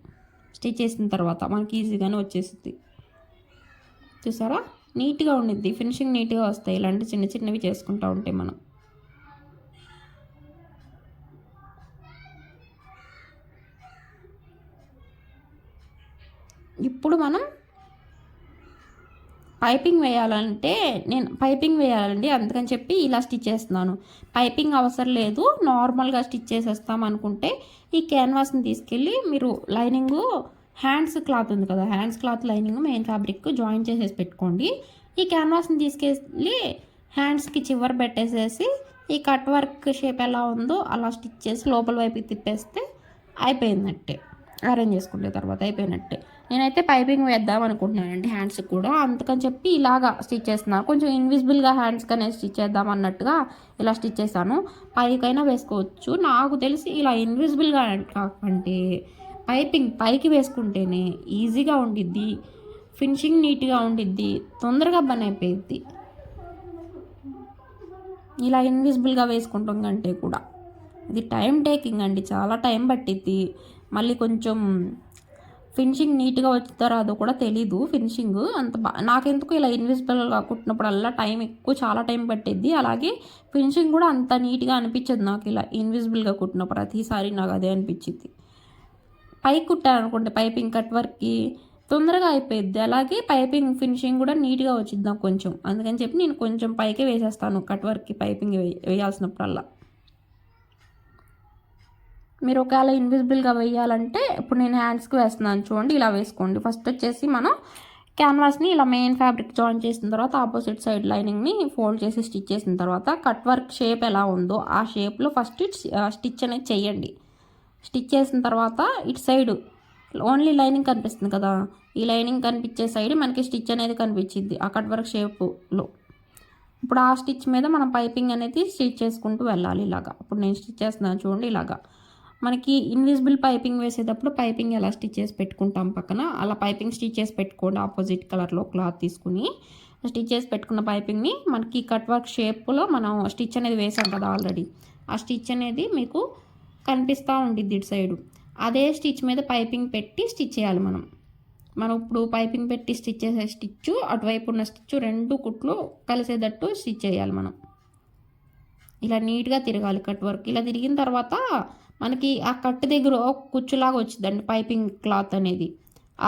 స్టిచ్ చేసిన తర్వాత మనకి ఈజీగానే వచ్చేస్తుంది. చూసారా నీట్గా ఉండిద్ది, ఫినిషింగ్ నీట్గా వస్తాయి ఇలాంటి చిన్న చిన్నవి చేసుకుంటూ ఉంటే మనం. ఇప్పుడు మనం పైపింగ్ వేయాలంటే నేను పైపింగ్ వేయాలండి, అందుకని చెప్పి ఇలా స్టిచ్ చేస్తున్నాను. పైపింగ్ అవసరం లేదు, నార్మల్గా స్టిచ్ చేసేస్తాం అనుకుంటే ఈ క్యాన్వాస్ని తీసుకెళ్ళి మీరు లైనింగు హ్యాండ్స్ క్లాత్ ఉంది కదా, hands cloth lining main fabric join చేసేసి పెట్టుకోండి. ఈ క్యాన్వాస్ని తీసుకెళ్ళి హ్యాండ్స్కి చివరి పెట్టేసేసి ఈ కట్ వర్క్ షేప్ ఎలా ఉందో అలా స్టిచ్ చేసి లోపల వైపు తిప్పేస్తే అయిపోయిందంటే, అరేంజ్ చేసుకుంటే తర్వాత అయిపోయినట్టే. నేనైతే పైపింగ్ వేద్దాం అనుకుంటున్నానండి హ్యాండ్స్కి కూడా, అందుకని చెప్పి ఇలాగా స్టిచ్ చేస్తున్నాను. కొంచెం ఇన్విజిబుల్గా హ్యాండ్స్కి అనేది స్టిచ్ చేద్దాం అన్నట్టుగా ఇలా స్టిచ్ చేశాను. పైకైనా వేసుకోవచ్చు, నాకు తెలిసి ఇలా ఇన్విజిబుల్గా కాకంటే పైపింగ్ పైకి వేసుకుంటేనే ఈజీగా ఉండిద్ది, ఫినిషింగ్ నీట్గా ఉండిద్ది, తొందరగా పని అయిపోయిద్ది. ఇలా ఇన్విజిబుల్గా వేసుకుంటాం కంటే కూడా ఇది టైం టేకింగ్ అండి, చాలా టైం పట్టిద్ది. మళ్ళీ కొంచెం ఫినిషింగ్ నీట్గా వచ్చుతారో అదో కూడా తెలీదు. ఫినిషింగ్ అంత నాకెందుకు ఇలా ఇన్విజిబుల్గా కుట్టినప్పుడల్లా చాలా టైం పట్టిద్ది. అలాగే ఫినిషింగ్ కూడా అంత నీట్గా అనిపించదు నాకు ఇలా ఇన్విజిబుల్గా కుట్టిన ప్రతిసారి నాకు అదే అనిపించింది. పైకి కుట్టారనుకోండి పైపింగ్ కట్ వర్క్కి తొందరగా అయిపోయిద్ది, అలాగే పైపింగ్ ఫినిషింగ్ కూడా నీట్గా వచ్చింది నాకు కొంచెం. అందుకని చెప్పి నేను కొంచెం పైకే వేసేస్తాను కట్ వర్క్కి పైపింగ్ వేయాల్సినప్పుడల్లా. మీరు ఒకవేళ ఇన్విజిబుల్గా వేయాలంటే ఇప్పుడు నేను హ్యాండ్స్కి వేస్తున్నాను చూడండి, ఇలా వేసుకోండి. ఫస్ట్ వచ్చేసి మనం క్యాన్వాస్ని ఇలా మెయిన్ ఫ్యాబ్రిక్ జాయిన్ చేసిన తర్వాత ఆపోజిట్ సైడ్ లైనింగ్ని ఫోల్డ్ చేసి స్టిచ్ చేసిన తర్వాత కట్ వర్క్ షేప్ ఎలా ఉందో ఆ షేప్లో ఫస్ట్ స్టిచ్ అనేది చేయండి. స్టిచ్ చేసిన తర్వాత ఇటు సైడ్ ఓన్లీ లైనింగ్ కనిపిస్తుంది కదా, ఈ లైనింగ్ కనిపించే సైడ్ మనకి స్టిచ్ అనేది కనిపించింది ఆ కట్ వర్క్ షేప్లో. ఇప్పుడు ఆ స్టిచ్ మీద మనం పైపింగ్ అనేది స్టిచ్ చేసుకుంటూ వెళ్ళాలి ఇలాగా. ఇప్పుడు నేను స్టిచ్ చేస్తున్నాను చూడండి ఇలాగా. మనకి ఇన్విజిబుల్ పైపింగ్ వేసేటప్పుడు పైపింగ్ ఎలా స్టిచ్ చేసి పెట్టుకుంటాం పక్కన, అలా పైపింగ్ స్టిచ్ చేసి పెట్టుకోండి. ఆపోజిట్ కలర్లో క్లాత్ తీసుకుని స్టిచ్ చేసి పెట్టుకున్న పైపింగ్ని మనకి కట్ వర్క్ షేప్లో మనం స్టిచ్ అనేది వేసాం కదా ఆల్రెడీ, ఆ స్టిచ్ అనేది మీకు కనిపిస్తూ ఉండిద్ది ఇటు సైడు. అదే స్టిచ్ మీద పైపింగ్ పెట్టి స్టిచ్ చేయాలి మనం ఇప్పుడు పైపింగ్ పెట్టి స్టిచ్ చేసే స్టిచ్ అటువైపు ఉన్న స్టిచ్ 2 కుట్లు కలిసేటట్టు స్టిచ్ చేయాలి మనం. ఇలా నీట్గా తిరగాలి కట్ వర్క్. ఇలా తిరిగిన తర్వాత మనకి ఆ కట్ దగ్గర కుచ్చులాగా వచ్చిందండి పైపింగ్ క్లాత్ అనేది,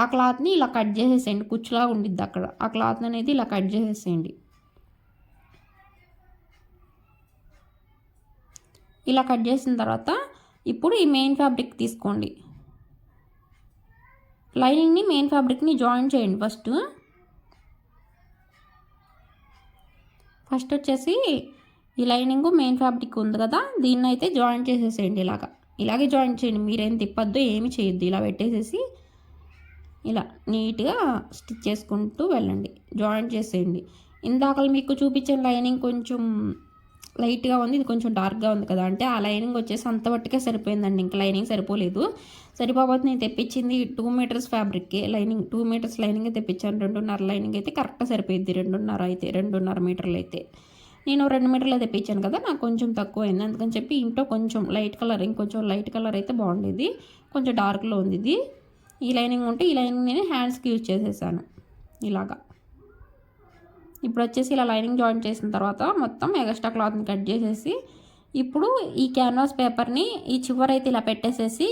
ఆ క్లాత్ని ఇలా కట్ చేసేసేయండి. కుచ్చులాగా ఉండిద్ది అక్కడ, ఆ క్లాత్ అనేది ఇలా కట్ చేసేసేయండి. ఇలా కట్ చేసిన తర్వాత ఇప్పుడు ఈ మెయిన్ ఫ్యాబ్రిక్ తీసుకోండి, లైనింగ్ని మెయిన్ ఫ్యాబ్రిక్ని జాయిన్ చేయండి. ఫస్ట్ వచ్చేసి ఈ లైనింగ్ మెయిన్ ఫ్యాబ్రిక్ ఉంది కదా, దీన్ని అయితే జాయిన్ చేసేసేయండి. ఇలాగే జాయిన్ చేయండి, మీరేం తిప్పద్దు ఏమి చేయొద్దు. ఇలా పెట్టేసేసి ఇలా నీట్గా స్టిచ్ చేసుకుంటూ వెళ్ళండి, జాయిన్ చేసేయండి. ఇందాక మీకు చూపించిన లైనింగ్ కొంచెం లైట్గా ఉంది, ఇది కొంచెం డార్క్గా ఉంది కదా, అంటే ఆ లైనింగ్ వచ్చేసి అంత బట్టికే సరిపోయిందండి, ఇంకా లైనింగ్ సరిపోలేదు. సరిపోతే నేను తెప్పించింది 2 మీటర్స్ ఫ్యాబ్రిక్కే లైనింగ్, 2 మీటర్స్ లైనింగ్ తెప్పించాను. 2.5 లైనింగ్ అయితే కరెక్ట్గా సరిపోయింది, 2.5 మీటర్లు అయితే. నేను 2 మీటర్లు తెప్పించాను కదా, నాకు కొంచెం తక్కువ అయింది. అందుకని చెప్పి ఇంట్లో కొంచెం లైట్ కలర్, ఇంకొంచెం లైట్ కలర్ అయితే బాగుండేది, కొంచెం డార్క్లో ఉంది ఇది. ఈ లైనింగ్ ఉంటే ఈ లైనింగ్ నేను హ్యాండ్స్కి యూజ్ చేసేసాను ఇలాగా. ఇప్పుడు వచ్చేసి ఇలా లైనింగ్ జాయిన్ చేసిన తర్వాత మొత్తం ఎక్స్ట్రా క్లాత్ని కట్ చేసేసి ఇప్పుడు ఈ క్యాన్వాస్ పేపర్ని ఈ చివరైతే ఇలా పెట్టేసేసి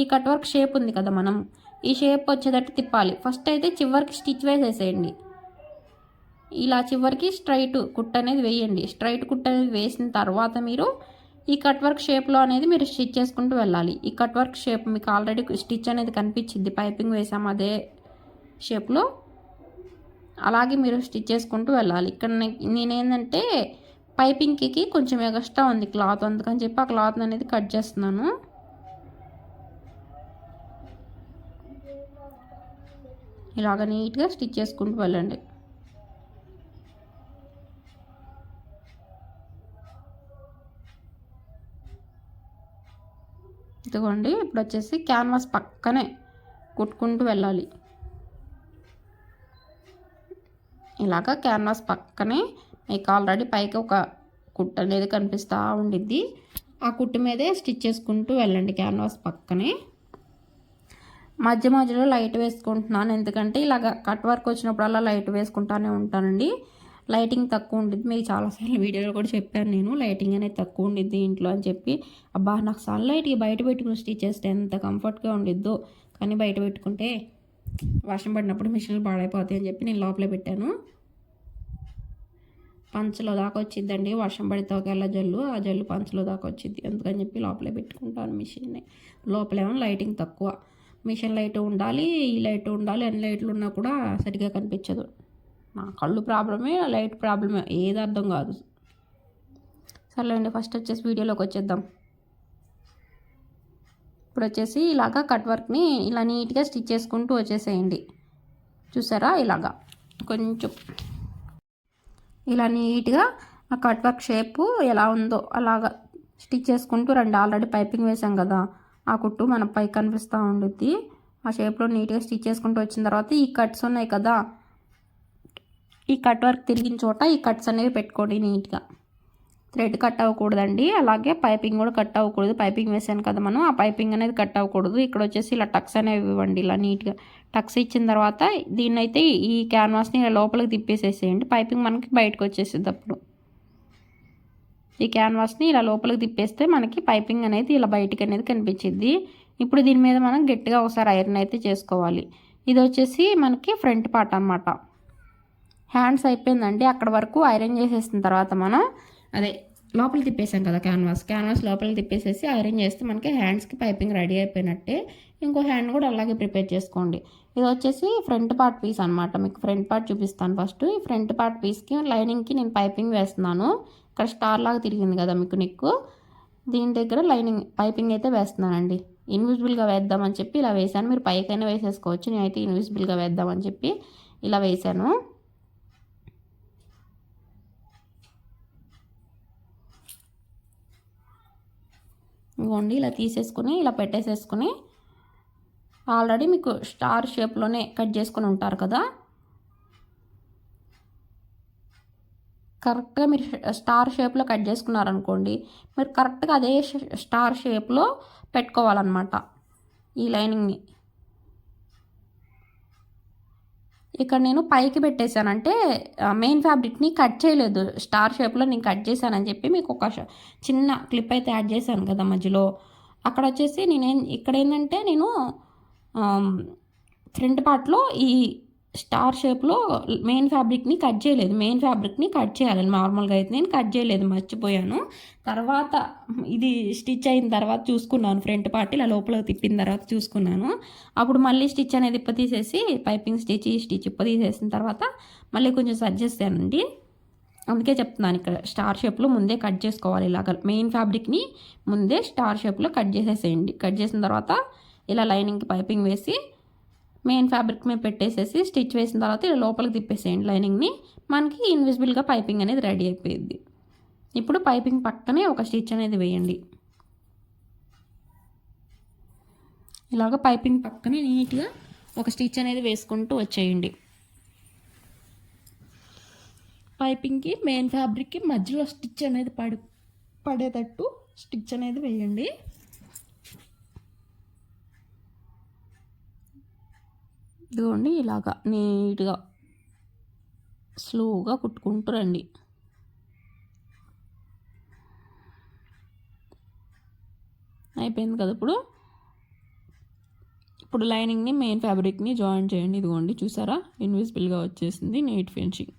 ఈ కట్ వర్క్ షేప్ ఉంది కదా మనం, ఈ షేప్ వచ్చేటట్టు తిప్పాలి. ఫస్ట్ అయితే చివరికి స్టిచ్ వేసేసేయండి. ఇలా చివరికి స్ట్రైట్ కుట్ అనేది వేయండి. స్ట్రైట్ కుట్ అనేది వేసిన తర్వాత మీరు ఈ కట్ వర్క్ షేప్లో అనేది మీరు స్టిచ్ చేసుకుంటూ వెళ్ళాలి. ఈ కట్ వర్క్ షేప్ మీకు ఆల్రెడీ స్టిచ్ అనేది కనిపించింది, పైపింగ్ వేసాము అదే షేప్లో, అలాగే మీరు స్టిచ్ చేసుకుంటూ వెళ్ళాలి. ఇక్కడ నేనేంటంటే పైపింగ్కి కొంచెం ఎక్స్ట్రా ఉంది క్లాత్, అందుకని చెప్పి ఆ క్లాత్ అనేది కట్ చేస్తున్నాను. ఇలాగ నీట్గా స్టిచ్ చేసుకుంటూ వెళ్ళండి. ఇదిగోండి, ఇప్పుడు వచ్చేసి క్యాన్వాస్ పక్కనే కుట్టుకుంటూ వెళ్ళాలి. ఇలాగ క్యాన్వాస్ పక్కనే మీకు ఆల్రెడీ పైకి ఒక కుట్టు అనేది కనిపిస్తూ ఉండిద్ది, ఆ కుట్టు మీదే స్టిచ్ చేసుకుంటూ వెళ్ళండి. క్యాన్వాస్ పక్కనే మధ్య మధ్యలో లైట్ వేసుకుంటున్నాను, ఎందుకంటే ఇలాగ కట్ వర్క్ వచ్చినప్పుడల్లా లైట్ వేసుకుంటానే ఉంటానండి. లైటింగ్ తక్కువ ఉండిద్ది, మీకు చాలాసార్లు వీడియోలో కూడా చెప్పాను నేను, లైటింగ్ అనేది తక్కువ ఉండిద్ది ఇంట్లో అని చెప్పి. అబ్బా నాకు సన్లైట్కి బయట పెట్టుకుని స్టిచ్ చేస్తే ఎంత కంఫర్ట్గా ఉండిద్దో, కానీ బయట పెట్టుకుంటే వర్షం పడినప్పుడు మిషన్లు పాడైపోతాయి అని చెప్పి నేను లోపలే పెట్టాను. పంచలో దాకా వచ్చిద్దండి, వర్షం పడితే ఒకవేళ జల్లు, ఆ జల్లు పంచలో దాకా వచ్చిద్ది, అందుకని చెప్పి లోపలే పెట్టుకుంటాను మిషన్ని. లోపలేమో లైటింగ్ తక్కువ, మిషన్ లైట్ ఉండాలి, ఈ లైట్ ఉండాలి, అన్ని లైట్లు ఉన్నా కూడా సరిగ్గా కనిపించదు. నా కళ్ళు ప్రాబ్లమే, లైట్ ప్రాబ్లమే, ఏది అర్థం కాదు. సర్లేండి, ఫస్ట్ వచ్చేసి వీడియోలోకి వచ్చేద్దాం. ఇప్పుడు వచ్చేసి ఇలాగా కట్ వర్క్ని ఇలా నీట్గా స్టిచ్ చేసుకుంటూ వచ్చేసేయండి. చూసారా, ఇలాగా కొంచెం ఇలా నీట్గా ఆ కట్ వర్క్ షేపు ఎలా ఉందో అలాగా స్టిచ్ చేసుకుంటూ రండి. ఆల్రెడీ పైపింగ్ వేసాం కదా, ఆ కుట్టు మన పై కనిపిస్తూ ఉండుద్ది. ఆ షేప్లో నీట్గా స్టిచ్ చేసుకుంటూ వచ్చిన తర్వాత ఈ కట్స్ ఉన్నాయి కదా, ఈ కట్ వర్క్ తిరిగిన చోట ఈ కట్స్ అనేవి పెట్టుకోండి నీట్గా. థ్రెడ్ కట్ అవ్వకూడదండి, అలాగే పైపింగ్ కూడా కట్ అవ్వకూడదు. పైపింగ్ వేసాను కదా మనం, ఆ పైపింగ్ అనేది కట్ అవ్వకూడదు. ఇక్కడ వచ్చేసి ఇలా టక్స్ అనేవి ఇవ్వండి, ఇలా నీట్గా టక్స్ ఇచ్చిన తర్వాత దీన్నైతే ఈ క్యాన్వాస్ని ఇలా లోపలికి తిప్పేసేసేయండి. పైపింగ్ మనకి బయటకు వచ్చేసేది. అప్పుడు ఈ క్యాన్వాస్ని ఇలా లోపలికి తిప్పేస్తే మనకి పైపింగ్ అనేది ఇలా బయటికి అనేది కనిపించింది. ఇప్పుడు దీని మీద మనం గట్టిగా ఒకసారి ఐరన్ అయితే చేసుకోవాలి. ఇది వచ్చేసి మనకి ఫ్రంట్ పార్ట్ అనమాట. హ్యాండ్స్ అయిపోయిందండి, అక్కడ వరకు ఐరన్ చేసేసిన తర్వాత మనం అదే లోపల తిప్పేసాం కదా క్యాన్వాస్ లోపలికి తిప్పేసేసి ఐరన్ చేస్తే మనకి హ్యాండ్స్కి పైపింగ్ రెడీ అయిపోయినట్టే. ఇంకో హ్యాండ్ కూడా అలాగే ప్రిపేర్ చేసుకోండి. ఇది వచ్చేసి ఫ్రంట్ పార్ట్ పీస్ అనమాట. మీకు ఫ్రంట్ పార్ట్ చూపిస్తాను ఫస్ట్. ఈ ఫ్రంట్ పార్ట్ పీస్కి లైనింగ్కి నేను పైపింగ్ వేస్తున్నాను. ఇక్కడ స్టార్ లాగా తిరిగింది కదా మీకు నెక్, దీని దగ్గర పైపింగ్ అయితే వేస్తున్నానండి. ఇన్విజిబుల్గా వేద్దామని చెప్పి ఇలా వేసాను, మీరు పైకైనా వేసేసుకోవచ్చు, నేనైతే ఇన్విజిబుల్గా వేద్దామని చెప్పి ఇలా వేసాను. ఇవ్వండి, ఇలా తీసేసుకుని ఇలా పెట్టేసేసుకుని ఆల్రెడీ మీకు స్టార్ షేప్లోనే కట్ చేసుకుని ఉంటారు కదా, కరెక్ట్గా మీరు స్టార్ షేప్లో కట్ చేసుకున్నారనుకోండి, మీరు కరెక్ట్గా అదే స్టార్ షేప్లో పెట్టుకోవాలన్నమాట ఈ లైనింగ్ని. ఇక్కడ నేను పైకి పెట్టేశానంటే మెయిన్ ఫ్యాబ్రిక్ని కట్ చేయలేదు, స్టార్ షేప్లో నేను కట్ చేశానని చెప్పి మీకు ఒక చిన్న క్లిప్ అయితే యాడ్ చేశాను కదా మధ్యలో. అక్కడ వచ్చేసి ఇక్కడ ఏంటంటే నేను ఫ్రంట్ పార్ట్లో ఈ స్టార్ షేప్లో మెయిన్ ఫ్యాబ్రిక్ని కట్ చేయలేదు. మెయిన్ ఫ్యాబ్రిక్ని కట్ చేయాలి నార్మల్గా, అయితే నేను కట్ చేయలేదు, మర్చిపోయాను. తర్వాత ఇది స్టిచ్ అయిన తర్వాత చూసుకున్నాను, ఫ్రంట్ పార్ట్ ఇలా లోపలికి తిప్పిన తర్వాత చూసుకున్నాను. అప్పుడు మళ్ళీ స్టిచ్ అనేది తీసేసి పైపింగ్ స్టిచ్ తీసేసిన తర్వాత మళ్ళీ కొంచెం సర్చ్ చేస్తానండి. అందుకే చెప్తున్నాను, ఇక్కడ స్టార్ షేప్లో ముందే కట్ చేసుకోవాలి. ఇలాగ మెయిన్ ఫ్యాబ్రిక్ని ముందే స్టార్ షేప్లో కట్ చేసేసేయండి. కట్ చేసిన తర్వాత ఇలా లైనింగ్కి పైపింగ్ వేసి మెయిన్ ఫ్యాబ్రిక్ మీద పెట్టేసేసి స్టిచ్ వేసిన తర్వాత ఇలా లోపలికి తిప్పేసేయండి లైనింగ్ని. మనకి ఇన్విజిబుల్గా పైపింగ్ అనేది రెడీ అయిపోయింది. ఇప్పుడు పైపింగ్ పక్కనే ఒక స్టిచ్ అనేది వేయండి. ఇలాగ పైపింగ్ పక్కనే నీట్గా ఒక స్టిచ్ అనేది వేసుకుంటూ వచ్చేయండి. పైపింగ్కి మెయిన్ ఫ్యాబ్రిక్కి మధ్యలో స్టిచ్ అనేది పడేటట్టు స్టిచ్ అనేది వేయండి. ఇదిగోండి, ఇలాగా నీట్గా స్లోగా కుట్టుకుంటూ రండి. అయిపోయింది కదా. ఇప్పుడు లైనింగ్ని మెయిన్ ఫ్యాబ్రిక్ని జాయిన్ చేయండి. ఇదిగోండి చూసారా, ఇన్విజిబుల్గా వచ్చేసింది, నీట్ ఫినిషింగ్.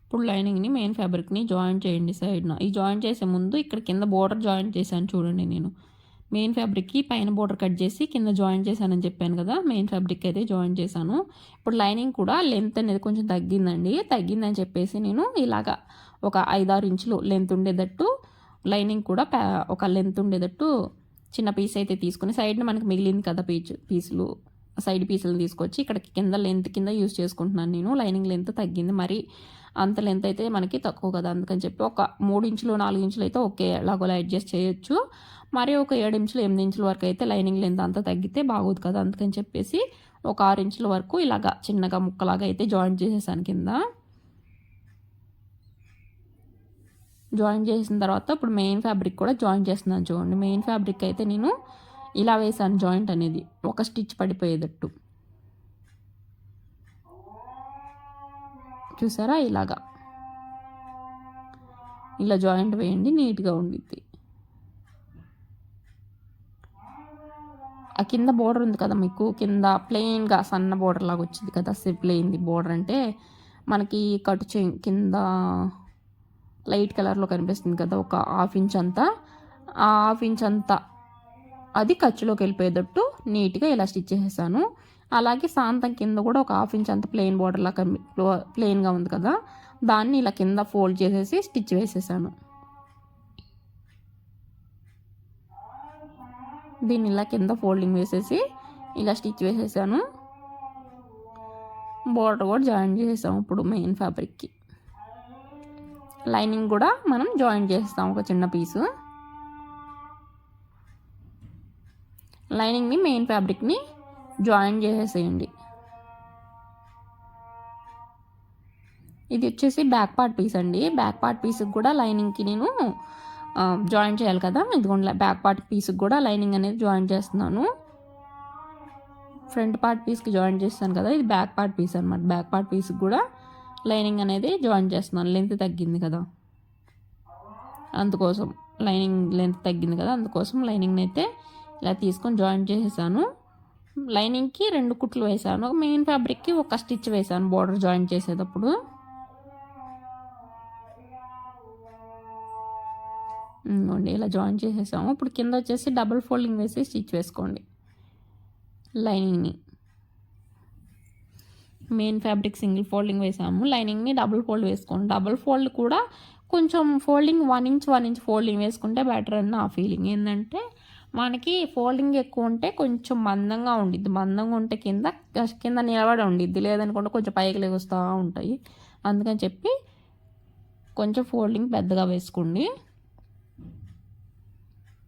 ఇప్పుడు లైనింగ్ని మెయిన్ ఫ్యాబ్రిక్ని జాయిన్ చేయండి సైడ్న. ఈ జాయిన్ చేసే ముందు ఇక్కడ కింద బోర్డర్ జాయిన్ చేశాను చూడండి. నేను మెయిన్ ఫ్యాబ్రిక్కి పైన బోర్డర్ కట్ చేసి కింద జాయిన్ చేశానని చెప్పాను కదా, మెయిన్ ఫ్యాబ్రిక్ అయితే జాయిన్ చేశాను. ఇప్పుడు లైనింగ్ కూడా లెంత్ అనేది కొంచెం తగ్గిందని చెప్పేసి నేను ఇలాగా ఒక 5-6 ఇంచులు లెంత్ ఉండేటట్టు, లైనింగ్ కూడా ఒక లెంత్ ఉండేటట్టు చిన్న పీస్ అయితే తీసుకుని, సైడ్న మనకి మిగిలింది కదా పీసులు, సైడ్ పీసులను తీసుకొచ్చి ఇక్కడ కింద లెంత్ కింద యూస్ చేసుకుంటున్నాను నేను. లైనింగ్ లెంత్ తగ్గింది, మరి అంత లెంత్ అయితే మనకి తక్కువ కదా, అందుకని చెప్పి ఒక 3 ఇంచులు 4 ఇంచులు అయితే ఓకే ఎలాగోలా అడ్జస్ట్ చేయొచ్చు. మరి ఒక 7 ఇంచులు 8 ఇంచుల వరకు అయితే లైనింగ్ లెంత్ అంతా తగ్గితే బాగోదు కదా, అందుకని చెప్పేసి ఒక 6 ఇంచుల వరకు ఇలాగా చిన్నగా ముక్కలాగా అయితే జాయిన్ చేసేసాను కింద. జాయిన్ చేసిన తర్వాత ఇప్పుడు మెయిన్ ఫ్యాబ్రిక్ కూడా జాయిన్ చేస్తున్నాను చూడండి. మెయిన్ ఫ్యాబ్రిక్ అయితే నేను ఇలా వేసాను జాయింట్ అనేది, ఒక స్టిచ్ పడిపోయేటట్టు చూసారా. ఇలా జాయింట్ వేయండి, నీట్గా ఉండిద్ది. ఆ కింద బోర్డర్ ఉంది కదా మీకు, కింద ప్లెయిన్గా సన్న బోర్డర్ లాగా వచ్చింది కదా, ప్లెయిన్ది బోర్డర్ అంటే మనకి కట్ కింద లైట్ కలర్లో కనిపిస్తుంది కదా, ఒక 1/2 ఇంచ్ అంతా, ఆ 1/2 ఇంచ్ అంతా అది ఖర్చులోకి వెళ్ళిపోయేటట్టు నీట్గా ఇలా స్టిచ్ చేసేసాను. అలాగే సాంతం కింద కూడా ఒక 1/2 ఇంచ్ అంత ప్లెయిన్ బోర్డర్లా ప్లెయిన్గా ఉంది కదా, దాన్ని ఇలా కింద ఫోల్డ్ చేసేసి స్టిచ్ వేసేసాను. దీన్ని ఇలా కింద ఫోల్డింగ్ వేసేసి ఇలా స్టిచ్ వేసేసాను. బోర్డర్ కూడా జాయిన్ చేసేసాము. ఇప్పుడు మెయిన్ ఫ్యాబ్రిక్కి లైనింగ్ కూడా మనం జాయిన్ చేస్తాం, ఒక చిన్న పీసు. లైనింగ్ని మెయిన్ ఫ్యాబ్రిక్ని జాయిన్ చేసేసేయండి. ఇది వచ్చేసి బ్యాక్ పార్ట్ పీస్ అండి. బ్యాక్ పార్ట్ పీస్కి కూడా లైనింగ్కి నేను జాయిన్ చేయాలి కదా, ఇదిగోండి బ్యాక్ పార్ట్ పీస్కి కూడా లైనింగ్ అనేది జాయిన్ చేస్తున్నాను. ఫ్రంట్ పార్ట్ పీస్కి జాయిన్ చేస్తాను కదా, ఇది బ్యాక్ పార్ట్ పీస్ అనమాట. బ్యాక్ పార్ట్ పీస్కి కూడా లైనింగ్ అనేది జాయిన్ చేస్తున్నాను. లెంత్ తగ్గింది కదా, అందుకోసం లైనింగ్ లెంత్ తగ్గింది కదా, అందుకోసం లైనింగ్ని అయితే ఇలా తీసుకొని జాయిన్ చేసేసాను. లైనింగ్కి 2 కుట్లు వేసాను, మెయిన్ ఫ్యాబ్రిక్కి ఒక స్టిచ్ వేసాను బోర్డర్ జాయిన్ చేసేటప్పుడు. ఇలా జాయిన్ చేసేసాము. ఇప్పుడు కింద వచ్చేసి డబుల్ ఫోల్డింగ్ వేసి స్టిచ్ వేసుకోండి లైనింగ్ని. మెయిన్ ఫ్యాబ్రిక్ సింగిల్ ఫోల్డింగ్ వేసాము, లైనింగ్ని డబుల్ ఫోల్డ్ వేసుకోండి. డబుల్ ఫోల్డ్ కూడా కొంచెం ఫోల్డింగ్ 1 ఇంచ్ ఫోల్డింగ్ వేసుకుంటే బెటర్ అని నా ఫీలింగ్. ఏంటంటే మనకి ఫోల్డింగ్ ఎక్కువ ఉంటే కొంచెం మందంగా ఉండిద్ది, మందంగా ఉంటే కింద నిలబడి ఉండిద్ది, లేదనుకుంటే కొంచెం పైకి లేగుస్తూ ఉంటాయి. అందుకని చెప్పి కొంచెం ఫోల్డింగ్ పెద్దగా వేసుకోండి.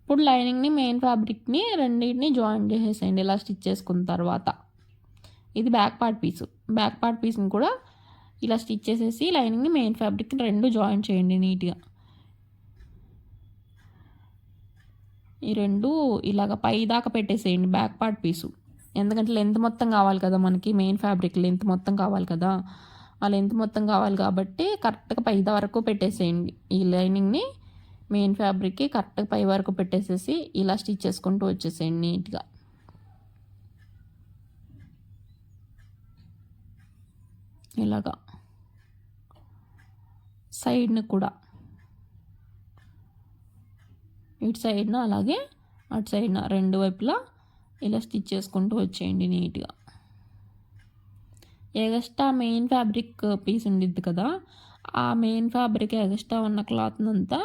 ఇప్పుడు లైనింగ్ని మెయిన్ ఫ్యాబ్రిక్ని రెండింటిని జాయిన్ చేసేసేయండి ఇలా స్టిచ్ చేసుకున్న తర్వాత. ఇది బ్యాక్ పార్ట్ పీసు. బ్యాక్ పార్ట్ పీస్ని కూడా ఇలా స్టిచ్ చేసేసి లైనింగ్ని మెయిన్ ఫ్యాబ్రిక్ని 2 జాయిన్ చేయండి నీట్గా. ఈ 2 ఇలాగ పై దాకా పెట్టేసేయండి బ్యాక్ పార్ట్ పీసు, ఎందుకంటే లెంత్ మొత్తం కావాలి కదా మనకి, మెయిన్ ఫ్యాబ్రిక్ లెంత్ మొత్తం కావాలి కదా, ఆ లెంత్ మొత్తం కావాలి కాబట్టి కరెక్ట్గా పై వరకు పెట్టేసేయండి. ఈ లైనింగ్ని మెయిన్ ఫ్యాబ్రిక్కి కరెక్ట్గా పై వరకు పెట్టేసేసి ఇలా స్టిచ్ చేసుకుంటూ వచ్చేసేయండి నీట్గా. ఇలాగా సైడ్ని కూడా ఇటు సైడ్న అలాగే అటు సైడ్న 2 వైపులా ఇలా స్టిచ్ చేసుకుంటూ వచ్చేయండి నీట్గా. ఎగస్ట్రా మెయిన్ ఫ్యాబ్రిక్ పీస్ ఉండిద్ది కదా, ఆ మెయిన్ ఫ్యాబ్రిక్ ఎగస్ట్రా ఉన్న క్లాత్నంతా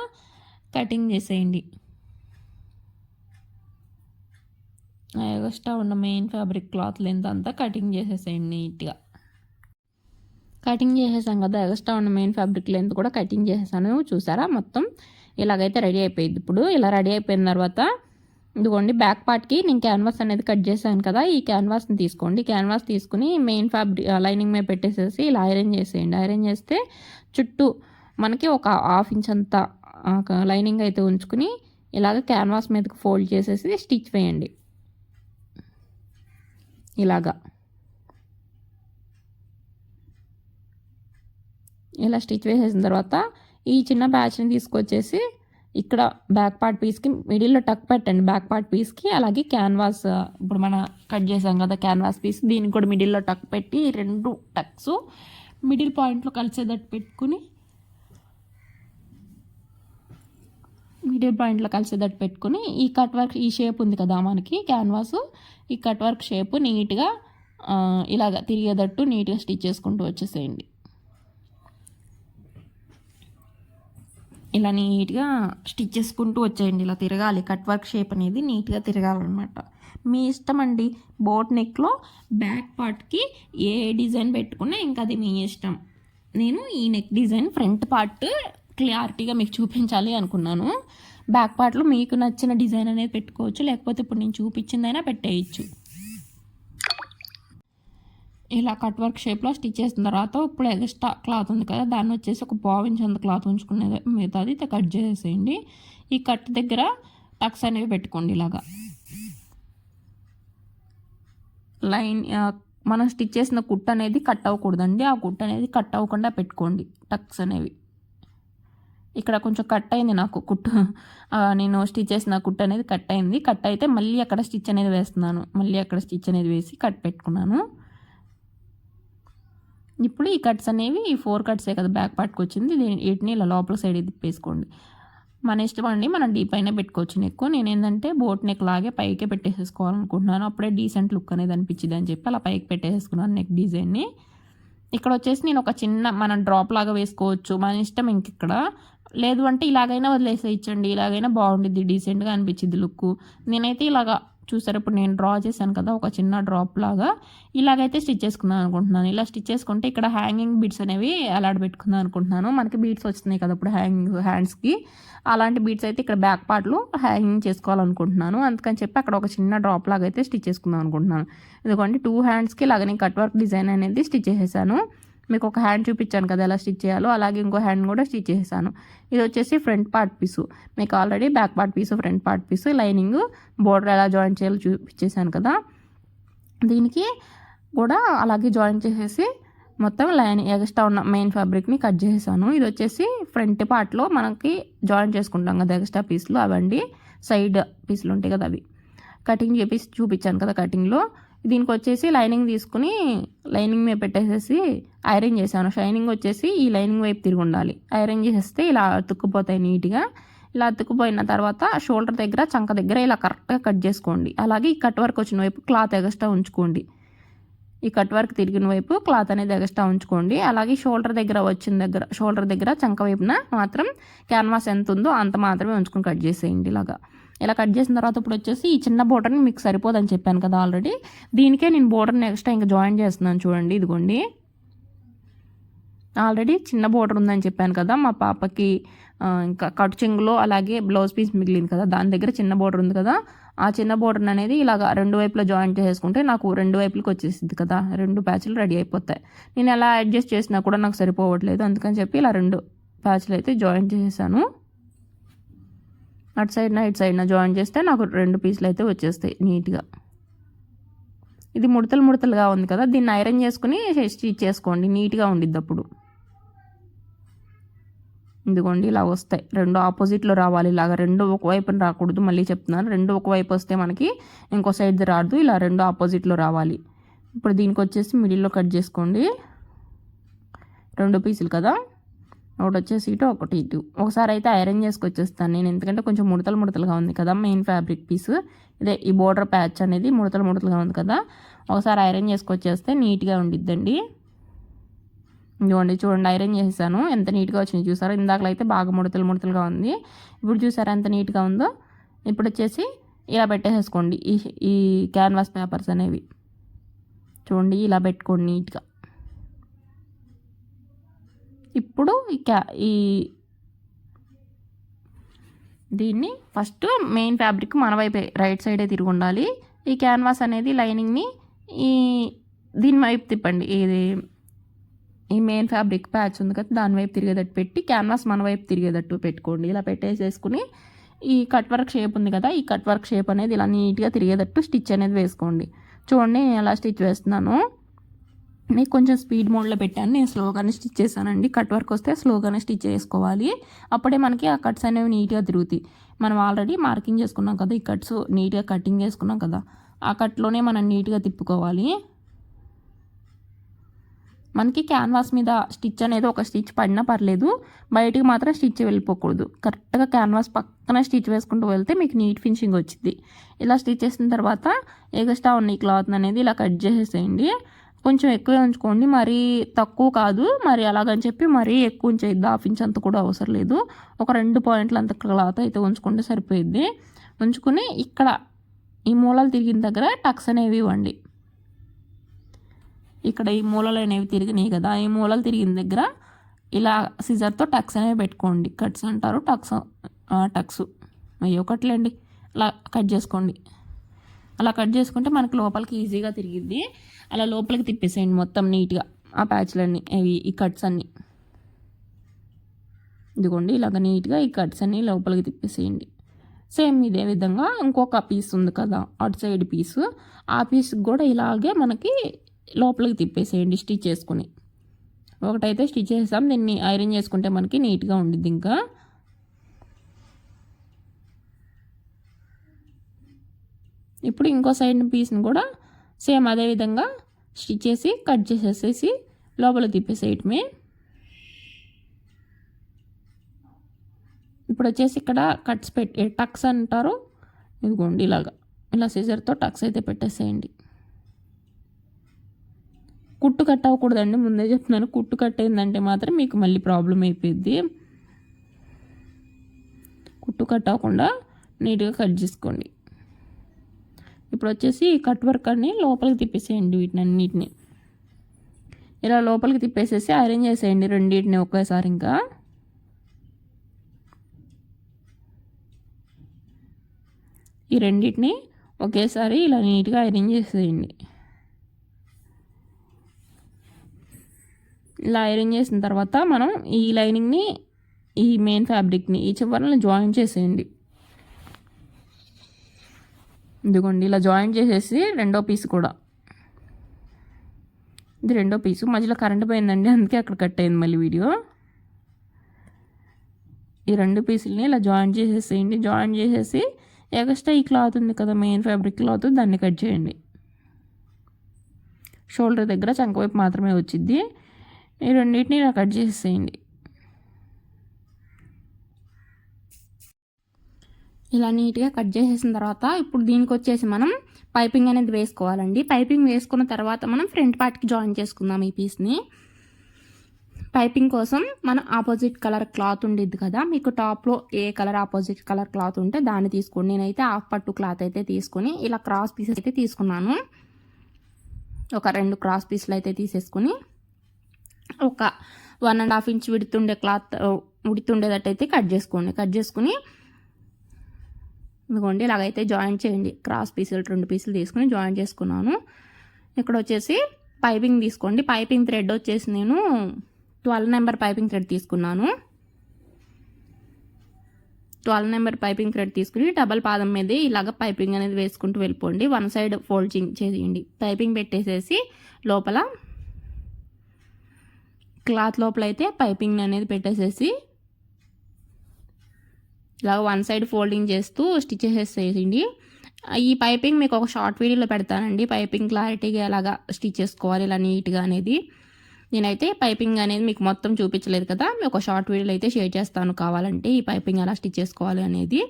కటింగ్ చేసేయండి. ఎగస్ట్రా ఉన్న మెయిన్ ఫ్యాబ్రిక్ క్లాత్ లెంత్ అంతా కటింగ్ చేసేసేయండి నీట్గా. కటింగ్ చేసేసాం కదా, ఎగస్ట్రా ఉన్న మెయిన్ ఫ్యాబ్రిక్ లెంత్ కూడా కటింగ్ చేసేసాను చూసారా. మొత్తం ఇలాగైతే రెడీ అయిపోయింది. ఇప్పుడు ఇలా రెడీ అయిపోయిన తర్వాత ఇదిగోండి బ్యాక్ పార్ట్కి నేను క్యాన్వాస్ అనేది కట్ చేశాను కదా, ఈ క్యాన్వాస్ని తీసుకోండి. క్యాన్వాస్ తీసుకుని మెయిన్ ఫ్యాబ్రిక్ లైనింగ్ మీద పెట్టేసేసి ఇలా ఐరన్ చేసేయండి. ఐరన్ చేస్తే చుట్టూ మనకి ఒక 1/2 ఇంచ్ అంతా లైనింగ్ అయితే ఉంచుకుని ఇలాగ క్యాన్వాస్ మీదకి ఫోల్డ్ చేసేసి స్టిచ్ వేయండి. ఇలా స్టిచ్ వేసేసిన తర్వాత ఈ చిన్న బ్యాచ్ని తీసుకొచ్చేసి ఇక్కడ బ్యాక్ పార్ట్ పీస్కి మిడిల్లో టక్ పెట్టండి, బ్యాక్ పార్ట్ పీస్కి. అలాగే క్యాన్వాస్ ఇప్పుడు మనం కట్ చేసాం కదా క్యాన్వాస్ పీస్, దీనికి కూడా మిడిల్లో టక్ పెట్టి 2 టక్స్ మిడిల్ పాయింట్లో కలిసేటట్టు పెట్టుకుని ఈ కట్ వర్క్ ఈ షేప్ ఉంది కదా మనకి క్యాన్వాస్, ఈ కట్ వర్క్ షేప్ నీట్గా ఇలాగ తిరిగేటట్టు నీట్గా స్టిచ్ చేసుకుంటూ వచ్చేసేయండి. ఇలా నీట్గా స్టిచ్ చేసుకుంటూ వచ్చేయండి. ఇలా తిరగాలి, కట్ వర్క్ షేప్ అనేది నీట్గా తిరగాలన్నమాట. మీ ఇష్టం అండి. బోట్ నెక్లో బ్యాక్ పార్ట్కి ఏ డిజైన్ పెట్టుకున్నా ఇంకా అది మీ ఇష్టం. నేను ఈ నెక్ డిజైన్ ఫ్రంట్ పార్ట్ క్లారిటీగా మీకు చూపించాలి అనుకున్నాను. బ్యాక్ పార్ట్లో మీకు నచ్చిన డిజైన్ అనేది పెట్టుకోవచ్చు, లేకపోతే ఇప్పుడు నేను చూపించిందైనా పెట్టేయచ్చు. ఇలా కట్ వర్క్ షేప్లో స్టిచ్ చేసిన తర్వాత ఇప్పుడు ఎక్స్ట్రా క్లాత్ ఉంది కదా, దాన్ని వచ్చేసి ఒక 1/2 ఇంచ్ అంత క్లాత్ ఉంచుకునేది, మిగతాది కట్ చేసేయండి. ఈ కట్ దగ్గర టక్స్ అనేవి పెట్టుకోండి. ఇలాగా లైన్ మనం స్టిచ్ చేసిన కుట్ అనేది కట్ అవ్వకూడదండి, ఆ కుట్ అనేది కట్ అవ్వకుండా పెట్టుకోండి టక్స్ అనేవి. ఇక్కడ కొంచెం కట్ అయింది నాకు కుట్టు, నేను స్టిచ్ చేసిన కుట్ అనేది కట్ అయింది. కట్ అయితే మళ్ళీ అక్కడ స్టిచ్ అనేది వేస్తున్నాను, మళ్ళీ అక్కడ స్టిచ్ అనేది వేసి కట్ పెట్టుకున్నాను. ఇప్పుడు ఈ కట్స్ అనేవి ఈ 4 కట్సే కదా బ్యాక్ పార్ట్కి వచ్చింది, వీటిని ఇలా లోపల సైడ్ తిప్పేసుకోండి. మన ఇష్టం అండి, మనం డీప్ అయినా పెట్టుకోవచ్చు నెక్. నేను ఏంటంటే బోట్ నెక్ లాగే పైకే పెట్టేసేసుకోవాలనుకుంటున్నాను, అప్పుడే డీసెంట్ లుక్ అనేది అనిపించింది అని చెప్పి అలా పైకి పెట్టేసుకున్నాను నెక్ డిజైన్ని. ఇక్కడ వచ్చేసి నేను ఒక చిన్న మనం డ్రాప్ లాగా వేసుకోవచ్చు, మన ఇష్టం. ఇంక ఇక్కడ లేదు అంటే ఇలాగైనా వదిలేసేయచ్చండి, ఇలాగైనా బాగుండిద్ది, డీసెంట్గా అనిపించింది లుక్. నేనైతే ఇలాగా చూసారు, ఇప్పుడు నేను డ్రా చేశాను కదా ఒక చిన్న డ్రాప్ లాగా, ఇలాగైతే స్టిచ్ చేసుకుందాం అనుకుంటున్నాను. ఇలా స్టిచ్ చేసుకుంటే ఇక్కడ హ్యాంగింగ్ బీడ్స్ అనేవి అలాంటి పెట్టుకుందాం అనుకుంటున్నాను. మనకి బీడ్స్ వస్తున్నాయి కదా ఇప్పుడు హ్యాంగింగ్ హ్యాండ్స్కి, అలాంటి బీడ్స్ అయితే ఇక్కడ బ్యాక్ పార్ట్లో హ్యాంగింగ్ చేసుకోవాలనుకుంటున్నాను. అందుకని చెప్పి అక్కడ ఒక చిన్న డ్రాప్ లాగా అయితే స్టిచ్ చేసుకుందాం అనుకుంటున్నాను. ఇదిగోండి 2 హ్యాండ్స్కి ఇలాగ కట్ వర్క్ డిజైన్ అనేది స్టిచ్ చేసేసాను. మీకు ఒక హ్యాండ్ చూపించాను కదా ఎలా స్టిచ్ చేయాలో, అలాగే ఇంకో హ్యాండ్ కూడా స్టిచ్ చేసేసాను. ఇది వచ్చేసి ఫ్రంట్ పార్ట్ పీసు, మీకు already back part piece, front part పీసు, లైనింగ్, బోర్డర్ ఎలా జాయిన్ చేయాలో చూపించేసాను కదా. దీనికి కూడా అలాగే జాయిన్ చేసేసి మొత్తం లైనింగ్ ఎక్స్ట్రా ఉన్న మెయిన్ ఫ్యాబ్రిక్ని కట్ చేసేసాను. ఇది వచ్చేసి ఫ్రంట్ పార్ట్లో మనకి జాయిన్ చేసుకుంటాం కదా ఎక్స్ట్రా పీసులు, అవండి సైడ్ పీసులు ఉంటాయి కదా అవి కటింగ్ చేసి చూపించాను కదా కటింగ్లో. దీనికి వచ్చేసి లైనింగ్ తీసుకుని లైనింగ్ మీద పెట్టేసేసి ఐరన్ చేశాను. షైనింగ్ వచ్చేసి ఈ లైనింగ్ వైపు తిరిగి ఉండాలి. ఐరన్ చేసేస్తే ఇలా అతుక్కుపోతాయి నీట్గా. ఇలా అతుక్కుపోయిన తర్వాత షోల్డర్ దగ్గర, చంక దగ్గర ఇలా కరెక్ట్గా కట్ చేసుకోండి. అలాగే ఈ కట్ వర్క్ వచ్చిన వైపు క్లాత్ ఎగస్ట్రా ఉంచుకోండి. ఈ కట్ వర్క్ తిరిగిన వైపు క్లాత్ అనేది ఎగస్ట్రా ఉంచుకోండి. అలాగే షోల్డర్ దగ్గర చంక వైపున మాత్రం క్యాన్వాస్ ఎంత ఉందో అంత మాత్రమే ఉంచుకొని కట్ చేసేయండి. ఇలా కట్ చేసిన తర్వాత ఇప్పుడు వచ్చేసి ఈ చిన్న బోర్డర్ని మీకు సరిపోదని చెప్పాను కదా ఆల్రెడీ, దీనికే నేను బోర్డర్ని ఎక్స్ట్రా ఇంకా జాయిన్ చేస్తున్నాను. చూడండి, ఇదిగోండి ఆల్రెడీ చిన్న బోర్డర్ ఉందని చెప్పాను కదా మా పాపకి, ఇంకా కట్ చెంగులో అలాగే బ్లౌజ్ పీస్ మిగిలింది కదా, దాని దగ్గర చిన్న బోర్డర్ ఉంది కదా, ఆ చిన్న బోర్డర్ అనేది ఇలాగ 2 వైపులో జాయిన్ చేసేసుకుంటే నాకు 2 వైపులకి వచ్చేసింది కదా, 2 ప్యాచ్లు రెడీ అయిపోతాయి. నేను ఎలా అడ్జస్ట్ చేసినా కూడా నాకు సరిపోవట్లేదు, అందుకని చెప్పి ఇలా 2 ప్యాచ్లు అయితే జాయిన్ చేసేసాను. అటు సైడ్న ఇటు సైడ్న జాయిన్ చేస్తే నాకు 2 పీసులు అయితే వచ్చేస్తాయి నీట్గా. ఇది ముడతలుగా ఉంది కదా, దీన్ని ఐరన్ చేసుకుని స్టిచ్ చేసుకోండి, నీట్గా ఉండిద్ది అప్పుడు. ఇదిగోండి ఇలా వస్తాయి, 2 ఆపోజిట్లో రావాలి. ఇలాగ 2 ఒకవైపున రాకూడదు, మళ్ళీ చెప్తున్నాను. 2 ఒకవైపు వస్తే మనకి ఇంకో సైడ్ రాదు, ఇలా 2 ఆపోజిట్లో రావాలి. ఇప్పుడు దీనికి వచ్చేసి మిడిల్లో కట్ చేసుకోండి. 2 పీసులు కదా, ఒకటి వచ్చేసి ఇటు, ఒకటి ఇటు. ఒకసారి అయితే ఐరన్ చేసుకొచ్చేస్తాను నేను, ఎందుకంటే కొంచెం ముడతలుగా ఉంది కదా మెయిన్ ఫ్యాబ్రిక్ పీస్. ఇదే ఈ బోర్డర్ ప్యాచ్ అనేది ముడతలుగా ఉంది కదా, ఒకసారి ఐరన్ చేసుకొచ్చేస్తే నీట్గా ఉండిద్దండి. ఇదిగోండి చూడండి, ఐరన్ చేసేసాను, ఎంత నీట్గా వచ్చింది చూసారా. ఇందాకలో అయితే బాగా ముడతలుగా ఉంది, ఇప్పుడు చూసారా ఎంత నీట్గా ఉందో. ఇప్పుడు వచ్చేసి ఇలా పెట్టేసేసుకోండి ఈ క్యాన్వాస్ పేపర్స్ అనేవి. చూడండి ఇలా పెట్టుకోండి నీట్గా. ఇప్పుడు ఈ దీన్ని ఫస్ట్ మెయిన్ ఫ్యాబ్రిక్ మన వైపే రైట్ సైడే తిరిగి ఉండాలి. ఈ క్యాన్వాస్ అనేది లైనింగ్ని దీని వైపు తిప్పండి. ఈ మెయిన్ ఫ్యాబ్రిక్ ప్యాచ్ ఉంది కదా, దాని వైపు తిరిగేటట్టు పెట్టి క్యాన్వాస్ మన వైపు తిరిగేటట్టు పెట్టుకోండి. ఇలా పెట్టేసేసుకుని ఈ కట్ వర్క్ షేప్ ఉంది కదా, ఈ కట్ వర్క్ షేప్ అనేది ఇలా నీట్గా తిరిగేటట్టు స్టిచ్ అనేది వేసుకోండి. చూడండి నేను ఎలా స్టిచ్ వేస్తున్నాను. నేను కొంచెం స్పీడ్ మోడ్లో పెట్టాను, నేను స్లోగానే స్టిచ్ చేశానండి. కట్ వర్క్ వస్తే స్లోగానే స్టిచ్ చేసుకోవాలి, అప్పుడే మనకి ఆ కట్స్ అనేవి నీట్గా తిరుగుతాయి. మనం ఆల్రెడీ మార్కింగ్ చేసుకున్నాం కదా, ఈ కట్స్ నీట్గా కటింగ్ చేసుకున్నాం కదా, ఆ కట్లోనే మనం నీట్గా తిప్పుకోవాలి. మనకి క్యాన్వాస్ మీద స్టిచ్ అనేది ఒక స్టిచ్ పడినా పర్లేదు, బయటికి మాత్రం స్టిచ్ వెళ్ళిపోకూడదు. కరెక్ట్గా క్యాన్వాస్ పక్కన స్టిచ్ వేసుకుంటూ వెళ్తే మీకు నీట్ ఫినిషింగ్ వచ్చింది. ఇలా స్టిచ్ చేసిన తర్వాత ఎక్స్ట్రా ఉన్న ఈ క్లాత్ అనేది ఇలా కట్ చేసేసేయండి. కొంచెం ఎక్కువ ఉంచుకోండి, మరీ తక్కువ కాదు, మరి అలాగని చెప్పి మరీ ఎక్కువ ఉంచేది 1/2 ఇంచ్ అంత కూడా అవసరం లేదు. ఒక 2 పాయింట్ల అంత క్లాత్ అయితే ఉంచుకుంటే సరిపోయిద్ది. ఉంచుకుని ఇక్కడ ఈ మూలలు తిరిగిన దగ్గర టక్స్ అనేవి ఇవ్వండి. ఇక్కడ ఈ మూలలు అనేవి తిరిగినాయి కదా, ఈ మూలలు తిరిగిన దగ్గర ఇలా సిజర్తో టక్స్ అనేవి పెట్టుకోండి. కట్స్ అంటారు, టక్స్ అయ్యో కట్లేండి, అలా కట్ చేసుకోండి. అలా కట్ చేసుకుంటే మనకు లోపలికి ఈజీగా తిరిగిద్ది. అలా లోపలికి తిప్పేసేయండి మొత్తం నీట్గా ఆ ప్యాచ్లన్నీ, ఈ కట్స్ అన్నీ. ఇదిగోండి ఇలాగ నీట్గా ఈ కట్స్ అన్నీ లోపలికి తిప్పేసేయండి. సేమ్ ఇదే విధంగా ఇంకొక పీస్ ఉంది కదా అటు సైడ్ పీసు, ఆ పీస్కి కూడా ఇలాగే మనకి లోపలికి తిప్పేసేయండి స్టిచ్ చేసుకుని. ఒకటైతే స్టిచ్ చేసాం, దీన్ని ఐరన్ చేసుకుంటే మనకి నీట్గా ఉండిద్ది. ఇంకా ఇప్పుడు ఇంకో సైడ్ పీస్ని కూడా సేమ్ అదే విధంగా స్టిచ్ చేసి కట్ చేసేసేసి లోపల తిప్పేసేయటమే. ఇప్పుడు వచ్చేసి ఇక్కడ కట్స్ టక్స్ అంటారు, ఇదిగోండి ఇలా సిజర్తో టక్స్ అయితే పెట్టేసేయండి. కుట్టు కట్ అవ్వకూడదండి, ముందే చెప్తున్నాను. కుట్టు కట్ అయిందంటే మాత్రం మీకు మళ్ళీ ప్రాబ్లం అయిపోయింది. కుట్టు కట్ అవ్వకుండా నీట్గా కట్ చేసుకోండి. ఇప్పుడు వచ్చేసి కట్ వర్క్ అన్ని లోపలికి తిప్పేసేయండి. వీటినన్నిటిని ఇలా లోపలికి తిప్పేసేసి ఐరన్ చేసేయండి రెండింటిని ఒకేసారి. ఇంకా ఈ రెండింటిని ఒకేసారి ఇలా నీట్గా ఐరన్ చేసేయండి. ఇలా ఐరన్ చేసిన తర్వాత మనం ఈ లైనింగ్ని ఈ మెయిన్ ఫ్యాబ్రిక్ని ఈ చివరలను జాయిన్ చేసేయండి. ఇదిగోండి ఇలా జాయిన్ చేసేసి రెండో పీస్ కూడా, ఇది రెండో పీసు. మధ్యలో కరెంట్ పోయిందండి, అందుకే అక్కడ కట్ అయింది మళ్ళీ వీడియో. ఈ రెండు పీసులని ఇలా జాయిన్ చేసేసేయండి. జాయిన్ చేసేసి ఎక్స్ట్రా ఈ క్లాత్ ఉంది కదా మెయిన్ ఫ్యాబ్రిక్ క్లాత్, దాన్ని కట్ చేయండి. షోల్డర్ దగ్గర చంక వైపు మాత్రమే వచ్చింది. ఈ రెండింటిని ఇలా కట్ చేసేసేయండి. ఇలా నీట్గా కట్ చేసేసిన తర్వాత ఇప్పుడు దీనికి వచ్చేసి మనం పైపింగ్ అనేది వేసుకోవాలండి. పైపింగ్ వేసుకున్న తర్వాత మనం ఫ్రంట్ పార్ట్కి జాయిన్ చేసుకుందాం ఈ పీస్ని. పైపింగ్ కోసం మనం ఆపోజిట్ కలర్ క్లాత్ ఉండేది కదా, మీకు టాప్లో ఏ కలర్ ఆపోజిట్ కలర్ క్లాత్ ఉంటే దాన్ని తీసుకోండి. నేనైతే హాఫ్ పట్టు క్లాత్ అయితే తీసుకొని ఇలా క్రాస్ పీసెస్ అయితే తీసుకున్నాను. ఒక 2 క్రాస్ పీసులు అయితే తీసేసుకుని ఒక 1.5 ఇంచ్ విడుతుండే క్లాత్ ఉడితుండేటట్టయితే కట్ చేసుకోండి. కట్ చేసుకుని ఇదిగోండి ఇలాగైతే జాయిన్ చేయండి. క్రాస్ పీసులు 2 పీసులు తీసుకుని జాయిన్ చేసుకున్నాను. ఇక్కడ వచ్చేసి పైపింగ్ తీసుకోండి. పైపింగ్ థ్రెడ్ వచ్చేసి నేను 12 నెంబర్ పైపింగ్ థ్రెడ్ తీసుకున్నాను. 12 నెంబర్ పైపింగ్ థ్రెడ్ తీసుకుని డబల్ పాదం మీద ఇలాగ పైపింగ్ అనేది వేసుకుంటూ వెళ్ళిపోండి. 1 సైడ్ ఫోల్డింగ్ చేయండి. పైపింగ్ పెట్టేసేసి లోపల క్లాత్ లోపల అయితే పైపింగ్ అనేది పెట్టేసేసి ఇలాగ 1 సైడ్ ఫోల్డింగ్ చేస్తూ స్టిచ్ చేసేసేయండి. ఈ పైపింగ్ మీకు ఒక షార్ట్ వీడియోలో పెడతానండి, పైపింగ్ క్లారిటీగా ఎలాగా స్టిచ్ చేసుకోవాలి ఇలా నీట్గా అనేది. నేనైతే పైపింగ్ అనేది మీకు మొత్తం చూపించలేదు కదా, ఒక షార్ట్ వీడియోలో అయితే షేర్ చేస్తాను కావాలంటే, ఈ పైపింగ్ ఎలా స్టిచ్ చేసుకోవాలి అనేది,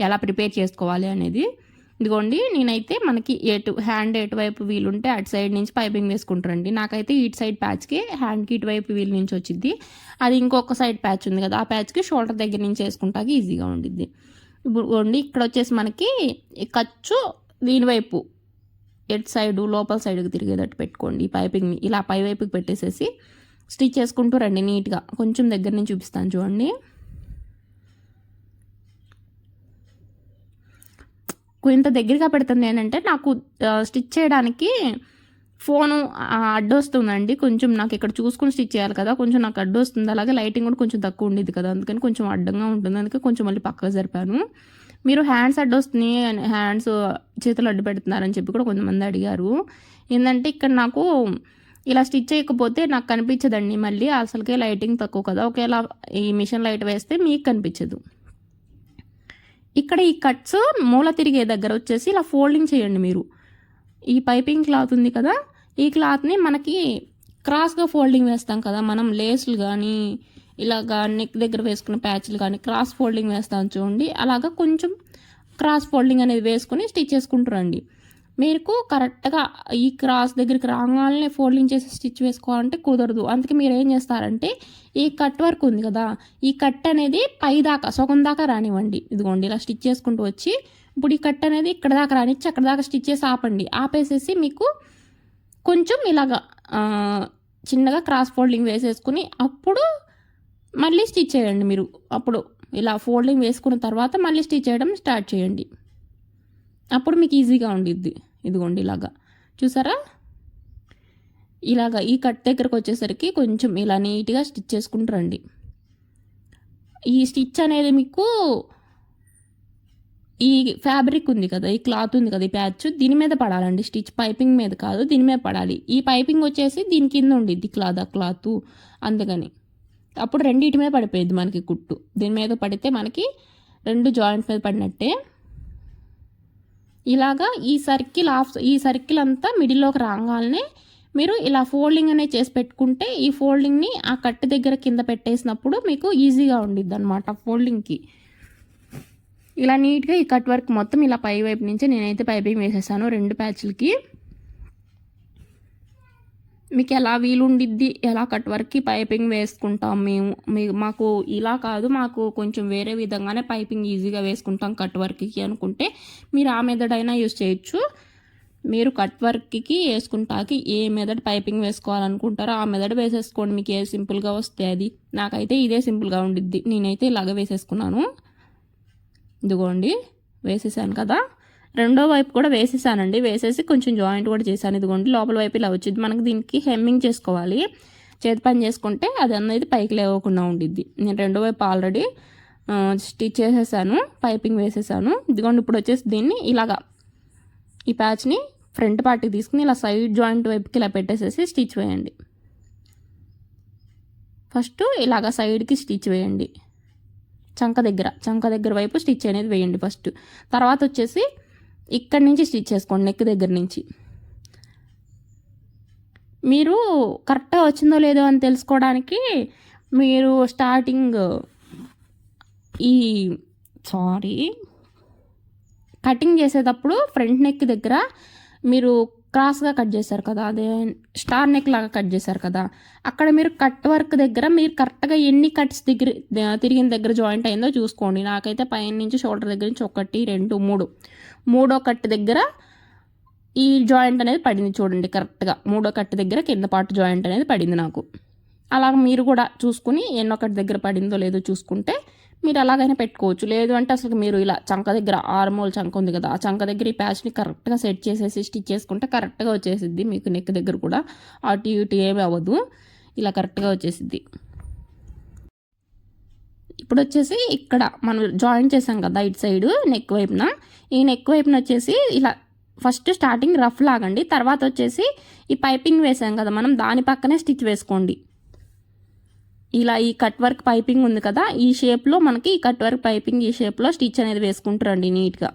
ఎలా ప్రిపేర్ చేసుకోవాలి అనేది. ఇదిగోండి నేనైతే మనకి హ్యాండ్ ఎటువైపు వీలుంటే అటు సైడ్ నుంచి పైపింగ్ వేసుకుంటారండి. నాకైతే ఇటు సైడ్ ప్యాచ్కి హ్యాండ్కి ఇటువైపు వీలు నుంచి వచ్చింది. అది ఇంకొక సైడ్ ప్యాచ్ ఉంది కదా, ఆ ప్యాచ్కి షోల్డర్ దగ్గర నుంచి వేసుకుంటాకి ఈజీగా ఉండిద్ది. ఇప్పుడు ఇక్కడ వచ్చేసి మనకి ఖర్చు దీనివైపు ఎటు సైడు లోపల సైడ్కి తిరిగేటట్టు పెట్టుకోండి. పైపింగ్ని ఇలా పై వైపుకి పెట్టేసేసి స్టిచ్ చేసుకుంటూ రండి నీట్గా. కొంచెం దగ్గర నుంచి చూపిస్తాను చూడండి. ఇంత దగ్గరగా పెడుతుంది ఏంటంటే నాకు స్టిచ్ చేయడానికి ఫోను అడ్డొస్తుందండి. కొంచెం నాకు ఇక్కడ చూసుకుని స్టిచ్ చేయాలి కదా, కొంచెం నాకు అడ్డొస్తుంది. అలాగే లైటింగ్ కూడా కొంచెం తక్కువ ఉండేది కదా, అందుకని కొంచెం అడ్డంగా ఉంటుంది. అందుకే కొంచెం మళ్ళీ పక్కగా జరిపాను. మీరు హ్యాండ్స్ అడ్డొస్తున్నాయి, హ్యాండ్స్ చేతులు అడ్డు పెడుతున్నారని చెప్పి కూడా కొంతమంది అడిగారు. ఏంటంటే ఇక్కడ నాకు ఇలా స్టిచ్ చేయకపోతే నాకు కనిపించదండి మళ్ళీ, అసలుకే లైటింగ్ తక్కువ కదా, ఒకేలా ఈ మిషన్ లైట్ వేస్తే మీకు కనిపించదు. ఇక్కడ ఈ కట్స్ మూల తిరిగే దగ్గర వచ్చేసి ఇలా ఫోల్డింగ్ చేయండి మీరు. ఈ పైపింగ్ క్లాత్ ఉంది కదా, ఈ క్లాత్ని మనకి క్రాస్గా ఫోల్డింగ్ వేస్తాం కదా మనం, లేస్లు కానీ ఇలాగా నెక్ దగ్గర వేసుకున్న ప్యాచ్లు కానీ క్రాస్ ఫోల్డింగ్ వేస్తాం చూడండి, అలాగా కొంచెం క్రాస్ ఫోల్డింగ్ అనేది వేసుకొని స్టిచ్ చేసుకుంటారండి. మీకు కరెక్ట్గా ఈ క్రాస్ దగ్గరికి రాగానే ఫోల్డింగ్ చేసి స్టిచ్ వేసుకోవాలంటే కుదరదు. అందుకే మీరు ఏం చేస్తారంటే ఈ కట్ వర్క్ ఉంది కదా, ఈ కట్ అనేది పై దాకా సగం దాకా రానివ్వండి. ఇదిగోండి ఇలా స్టిచ్ చేసుకుంటూ వచ్చి ఇప్పుడు ఈ కట్ అనేది ఇక్కడ దాకా రానిచ్చి అక్కడ దాకా స్టిచ్ చేసి ఆపండి. ఆపేసేసి మీకు కొంచెం ఇలాగా చిన్నగా క్రాస్ ఫోల్డింగ్ వేసేసుకుని అప్పుడు మళ్ళీ స్టిచ్ చేయండి మీరు. అప్పుడు ఇలా ఫోల్డింగ్ వేసుకున్న తర్వాత మళ్ళీ స్టిచ్ చేయడం స్టార్ట్ చేయండి. అప్పుడు మీకు ఈజీగా ఉండిద్ది. ఇదిగోండి ఇలాగా చూసారా, ఇలాగా ఈ కట్ దగ్గరకు వచ్చేసరికి కొంచెం ఇలా నీట్గా స్టిచ్ చేసుకుంటారండి. ఈ స్టిచ్ అనేది మీకు ఈ ఫ్యాబ్రిక్ ఉంది కదా, ఈ క్లాత్ ఉంది కదా, ఈ ప్యాచ్ దీని మీద పడాలండి. స్టిచ్ పైపింగ్ మీద కాదు, దీని మీద పడాలి. ఈ పైపింగ్ వచ్చేసి దీని కింద ఉండిద్ది క్లాత్, అందుకని అప్పుడు రెండింటి మీద పడిపోయింది మనకి కుట్టు. దీని మీద పడితే మనకి రెండు జాయింట్ మీద పడినట్టే. ఇలాగా ఈ సర్కిల్ అంతా మిడిల్లోకి రాగానే మీరు ఇలా ఫోల్డింగ్ అనేది చేసి పెట్టుకుంటే ఈ ఫోల్డింగ్ని ఆ కట్ దగ్గర కింద పెట్టేసినప్పుడు మీకు ఈజీగా ఉండిద్ది అనమాట ఫోల్డింగ్కి. ఇలా నీట్గా ఈ కట్ వర్క్ మొత్తం ఇలా పై వైపు నుంచి నేనైతే పైపింగ్ వేసేసాను 2 ప్యాచ్లకి. మీకు ఎలా వీలుండిద్ది, ఎలా కట్ వర్క్కి పైపింగ్ వేసుకుంటాం మాకు ఇలా కాదు, మాకు కొంచెం వేరే విధంగానే పైపింగ్ ఈజీగా వేసుకుంటాం కట్ వర్క్కి అనుకుంటే మీరు ఆ మెథడ్ అయినా యూజ్ చేయొచ్చు. మీరు కట్ వర్క్కి వేసుకుంటాకి ఏ మెథడ్ పైపింగ్ వేసుకోవాలనుకుంటారో ఆ మెథడ్ వేసేసుకోండి, మీకు ఏ సింపుల్గా వస్తే అది. నాకైతే ఇదే సింపుల్గా ఉండిద్ది, నేనైతే ఇలాగ వేసేసుకున్నాను. ఇదిగోండి వేసేసాను కదా, రెండో వైపు కూడా వేసేసానండి. వేసేసి కొంచెం జాయింట్ కూడా చేశాను. ఇదిగోండి లోపల వైపు ఇలా వచ్చింది. మనకి దీనికి హెమ్మింగ్ చేసుకోవాలి, చేతి పని చేసుకుంటే అది అనేది పైకి లేవకుండా ఉండిద్ది. నేను రెండో వైపు ఆల్రెడీ స్టిచ్ చేసేసాను, పైపింగ్ వేసేసాను. ఇదిగోండి ఇప్పుడు వచ్చేసి దీన్ని ఇలాగా ఈ ప్యాచ్ని ఫ్రంట్ పార్ట్కి తీసుకుని ఇలా సైడ్ జాయింట్ వైపుకి ఇలా పెట్టేసేసి స్టిచ్ వేయండి. ఫస్ట్ ఇలాగా సైడ్కి స్టిచ్ వేయండి, చంక దగ్గర వైపు స్టిచ్ అనేది వేయండి ఫస్ట్. తర్వాత వచ్చేసి ఇక్కడి నుంచి స్టిచ్ చేసుకోండి, నెక్ దగ్గర నుంచి. మీరు కరెక్ట్గా వచ్చిందో లేదో అని తెలుసుకోవడానికి మీరు స్టార్టింగ్ కటింగ్ చేసేటప్పుడు ఫ్రంట్ నెక్ దగ్గర మీరు క్రాస్గా కట్ చేశారు కదా, అదే స్టార్ నెక్ లాగా కట్ చేశారు కదా, అక్కడ మీరు కట్ వర్క్ దగ్గర మీరు కరెక్ట్గా ఎన్ని కట్స్ తిరిగిన దగ్గర జాయింట్ అయిందో చూసుకోండి. నాకైతే పైన నుంచి షోల్డర్ దగ్గర నుంచి 1 2 మూడో కట్ దగ్గర ఈ జాయింట్ అనేది పడింది చూడండి. కరెక్ట్గా మూడో కట్ దగ్గర కింద పార్ట్ జాయింట్ అనేది పడింది నాకు. అలాగ మీరు కూడా చూసుకుని ఎన్నో కట్ దగ్గర పడిందో లేదో చూసుకుంటే మీరు అలాగైనా పెట్టుకోవచ్చు. లేదు అంటే అసలు మీరు ఇలా చంక దగ్గర ఆర్మోల్ చంక ఉంది కదా, ఆ చంక దగ్గర ఈ ప్యాచ్ని కరెక్ట్గా సెట్ చేసేసి స్టిచ్ చేసుకుంటే కరెక్ట్గా వచ్చేసిద్ది. మీకు నెక్ దగ్గర కూడా అటు ఇటు ఏమి అవ్వదు, ఇలా కరెక్ట్గా వచ్చేసిద్ది. ఇప్పుడు వచ్చేసి ఇక్కడ మనం జాయిన్ చేసాం కదా ఇటు సైడు నెక్ వైపున, ఈ నెక్ వైపున వచ్చేసి ఇలా ఫస్ట్ స్టార్టింగ్ రఫ్ లాగండి. తర్వాత వచ్చేసి ఈ పైపింగ్ వేసాం కదా మనం, దాని పక్కనే స్టిచ్ వేసుకోండి. ఇలా ఈ కట్ వర్క్ పైపింగ్ ఉంది కదా, ఈ షేప్లో మనకి ఈ కట్ వర్క్ పైపింగ్ ఈ షేప్లో స్టిచ్ అనేది వేసుకుంటారండి నీట్గా.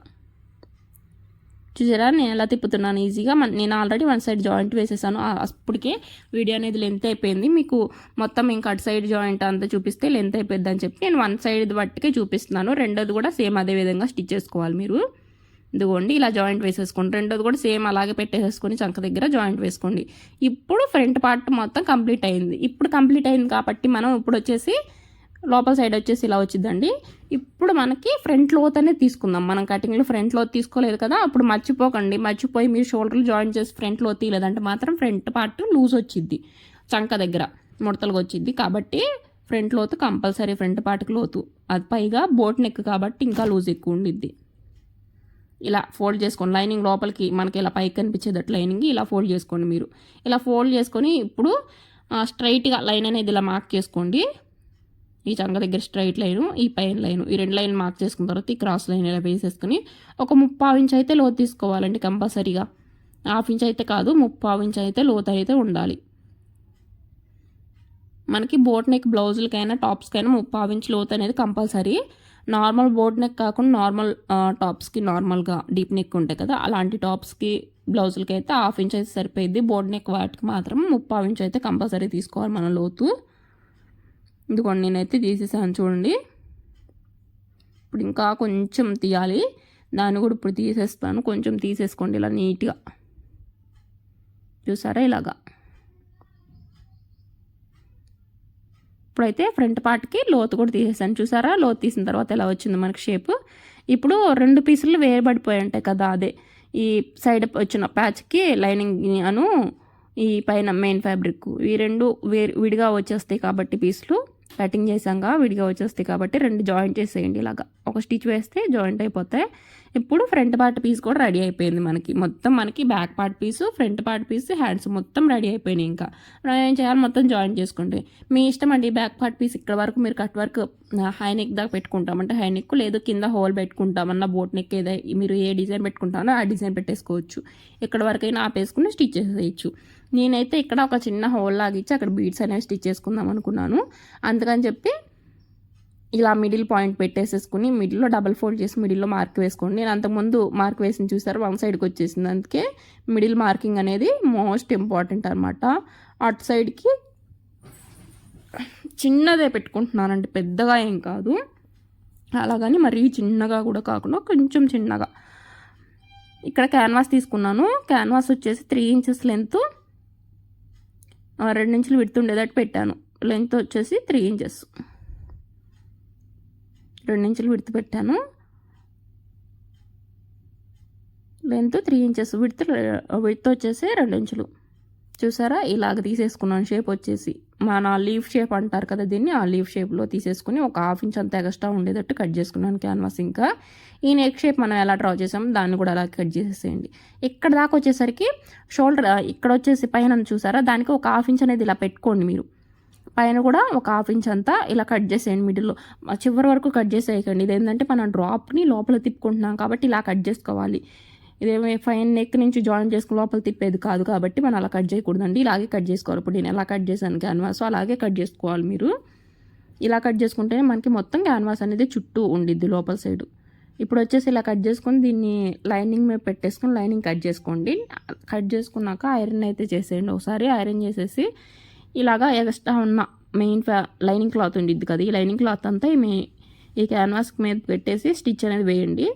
చూసారా నేను ఎలా తిప్పుతున్నాను ఈజీగా. నేను ఆల్రెడీ 1 సైడ్ జాయింట్ వేసేసాను, అప్పటికే వీడియో అనేది లెంత్ అయిపోయింది. మీకు మొత్తం ఇంకా అటు సైడ్ జాయింట్ అంతా చూపిస్తే లెంత్ అయిపోద్ది అని చెప్పి నేను 1 సైడ్ బట్టికే చూపిస్తున్నాను. రెండోది కూడా సేమ్ అదే విధంగా స్టిచ్ చేసుకోవాలి మీరు. ఇదిగోండి ఇలా జాయింట్ వేసేసుకోండి. రెండోది కూడా సేమ్ అలాగే పెట్టేసేసుకొని చంక దగ్గర జాయింట్ వేసుకోండి. ఇప్పుడు ఫ్రంట్ పార్ట్ మొత్తం కంప్లీట్ అయింది. ఇప్పుడు కంప్లీట్ అయింది కాబట్టి మనం ఇప్పుడు వచ్చేసి లోపల సైడ్ వచ్చేసి ఇలా వచ్చిందండి. ఇప్పుడు మనకి ఫ్రంట్ లోత్ అనేది తీసుకుందాం. మనం కటింగ్లో ఫ్రంట్ లోత్ తీసుకోలేదు కదా, అప్పుడు మర్చిపోయి మీరు షోల్డర్లు జాయిన్ చేసి ఫ్రంట్ లోత్ తీయలేదంటే మాత్రం ఫ్రంట్ పార్ట్ లూజ్ వచ్చింది, చంక దగ్గర ముడతలుగా వచ్చింది. కాబట్టి ఫ్రంట్ లోతు కంపల్సరీ, ఫ్రంట్ పార్ట్కి లోతు. అది పైగా బోట్ నెక్ కాబట్టి ఇంకా లూజ్ ఎక్కువ ఉండిద్ది. ఇలా ఫోల్డ్ చేసుకోండి, లైనింగ్ లోపలికి మనకి ఇలా పైకి కనిపించేదట్టు లైనింగ్ ఇలా ఫోల్డ్ చేసుకోండి. మీరు ఇలా ఫోల్డ్ చేసుకొని ఇప్పుడు స్ట్రైట్గా లైన్ అనేది ఇలా మార్క్ చేసుకోండి. ఈ చంక దగ్గర స్ట్రైట్ లైను, ఈ పైన లైను, ఈ 2 లైన్ మార్క్ చేసుకున్న తర్వాత ఈ క్రాస్ లైన్ ఇలా వేసేసుకుని ఒక 3/4 ఇంచ్ అయితే లోతు తీసుకోవాలండి కంపల్సరీగా. 1/2 ఇంచ్ అయితే కాదు, 3/4 ఇంచ్ అయితే లోతు అయితే ఉండాలి. మనకి బోట్ నెక్ బ్లౌజులకైనా టాప్స్కైనా 3/4 ఇంచ్ లోతు అనేది కంపల్సరీ. నార్మల్ బోట్ నెక్ కాకుండా నార్మల్ టాప్స్కి నార్మల్గా డీప్ నెక్ ఉంటాయి కదా, అలాంటి టాప్స్కి బ్లౌజులకి అయితే 1/2 ఇంచ్ అయితే సరిపోయింది. బోట్ నెక్ వాటికి మాత్రం 3/4 ఇంచ్ అయితే కంపల్సరీ తీసుకోవాలి మన లోతు. ఇదిగోండి నేనైతే తీసేసాను చూడండి. ఇప్పుడు ఇంకా కొంచెం తీయాలి, దాన్ని కూడా ఇప్పుడు తీసేస్తాను. కొంచెం తీసేసుకోండి ఇలా నీట్గా, చూసారా ఇలాగా. ఇప్పుడైతే ఫ్రంట్ పార్ట్కి లోతు కూడా తీసేసాను, చూసారా లోతు తీసిన తర్వాత ఎలా వచ్చింది మనకి షేప్. ఇప్పుడు 2 పీసులు వేయబడిపోయి ఉంటాయి కదా, అదే ఈ సైడ్ వచ్చిన ప్యాచ్కి లైనింగ్ అను ఈ పైన మెయిన్ ఫ్యాబ్రిక్, ఈ 2 విడిగా వచ్చేస్తాయి కాబట్టి పీసులు కటింగ్ చేసాక విడిగా వచ్చేస్తాయి కాబట్టి 2 జాయింట్ చేసేయండి. ఇలాగా ఒక స్టిచ్ వేస్తే జాయింట్ అయిపోతాయి. ఇప్పుడు ఫ్రంట్ పార్ట్ పీస్ కూడా రెడీ అయిపోయింది మనకి. మొత్తం మనకి back part piece, front part piece, hands మొత్తం రెడీ అయిపోయినాయి. ఇంకా ఏం చేయాలి, మొత్తం జాయిన్ చేసుకుంటే మీ ఇష్టం అండి. బ్యాక్ పార్ట్ పీస్ ఇక్కడ వరకు మీరు కట్ వర్క్ హై నెక్ దాకా పెట్టుకుంటామంటే హై నెక్, లేదు కింద హోల్ పెట్టుకుంటామన్నా బోట్ నెక్ ఏదో మీరు ఏ డిజైన్ పెట్టుకుంటామో ఆ డిజైన్ పెట్టేసుకోవచ్చు. ఇక్కడ వరకైనా ఆపేసుకుని స్టిచ్ చేసేయచ్చు. నేనైతే ఇక్కడ ఒక చిన్న హోల్ లాగిచ్చి అక్కడ బీడ్స్ అనేవి స్టిచ్ చేసుకుందాం అనుకున్నాను. అందుకని చెప్పి ఇలా మిడిల్ పాయింట్ పెట్టేసేసుకుని మిడిల్లో డబల్ ఫోల్డ్ చేసి మిడిల్లో మార్క్ వేసుకోండి. నేను అంతకుముందు మార్క్ వేసిన చూసారు, 1 సైడ్కి వచ్చేసింది. అందుకే మిడిల్ మార్కింగ్ అనేది మోస్ట్ ఇంపార్టెంట్ అనమాట. అటు సైడ్కి చిన్నదే పెట్టుకుంటున్నానండి, పెద్దగా ఏం కాదు. అలాగని మరీ చిన్నగా కూడా కాకుండా కొంచెం చిన్నగా. ఇక్కడ క్యాన్వాస్ తీసుకున్నాను. క్యాన్వాస్ వచ్చేసి 3 ఇంచెస్ లెంత్, 2 ఇంచులు విడ్త్ ఉండేటట్టు పెట్టాను. లెంత్ వచ్చేసి 3 ఇంచెస్, 2 ఇంచులు విడ్త్ పెట్టాను. లెంత్ 3 ఇంచెస్, విడ్త్ వచ్చేసి 2 ఇంచులు. చూసారా ఇలాగ తీసేసుకున్నాను. షేప్ వచ్చేసి మన లీఫ్ షేప్ అంటారు కదా దీన్ని, ఆ లీఫ్ షేప్లో తీసేసుకుని ఒక 1/2 ఇంచ్ అంత ఎక్స్ట్రా ఉండేటట్టు కట్ చేసుకున్నాను క్యాన్వాస్. ఇంకా ఈ నెక్ షేప్ మనం ఎలా డ్రా చేసామో దాన్ని కూడా అలా కట్ చేసేసేయండి. ఇక్కడ దాకా వచ్చేసరికి షోల్డర్ ఇక్కడ వచ్చేసి పైన చూసారా, దానికి ఒక 1/2 ఇంచ్ అనేది ఇలా పెట్టుకోండి మీరు. పైన కూడా ఒక 1/2 ఇంచ్ అంతా ఇలా కట్ చేసేయండి. మిడిల్లో చివరి వరకు కట్ చేసేయకండి. ఇదేంటంటే మనం డ్రాప్ని లోపల తిప్పుకుంటున్నాం కాబట్టి ఇలా కట్ చేసుకోవాలి. ఇదేమో ఫైన్ నెక్ నుంచి జాయిన్ చేసుకుని లోపల తిప్పేది కాదు కాబట్టి మనం అలా కట్ చేయకూడదండి, ఇలాగే కట్ చేసుకోవాలి. ఇప్పుడు నేను ఎలా కట్ చేశాను క్యాన్వాస్ అలాగే కట్ చేసుకోవాలి మీరు. ఇలా కట్ చేసుకుంటేనే మనకి మొత్తం క్యాన్వాస్ అనేది చుట్టూ ఉండిద్ది లోపల సైడు. ఇప్పుడు వచ్చేసి ఇలా కట్ చేసుకొని దీన్ని లైనింగ్ మీద పెట్టేసుకొని లైనింగ్ కట్ చేసుకోండి. కట్ చేసుకున్నాక ఐరన్ అయితే చేసేయండి. ఒకసారి ఐరన్ చేసేసి ఇలాగా ఎక్స్ట్రా ఉన్న మెయిన్ లైనింగ్ క్లాత్ ఉండిద్ది కదా, ఈ లైనింగ్ క్లాత్ అంతా ఈ క్యాన్వాస్ మీద పెట్టేసి స్టిచ్ అనేది వేయండి.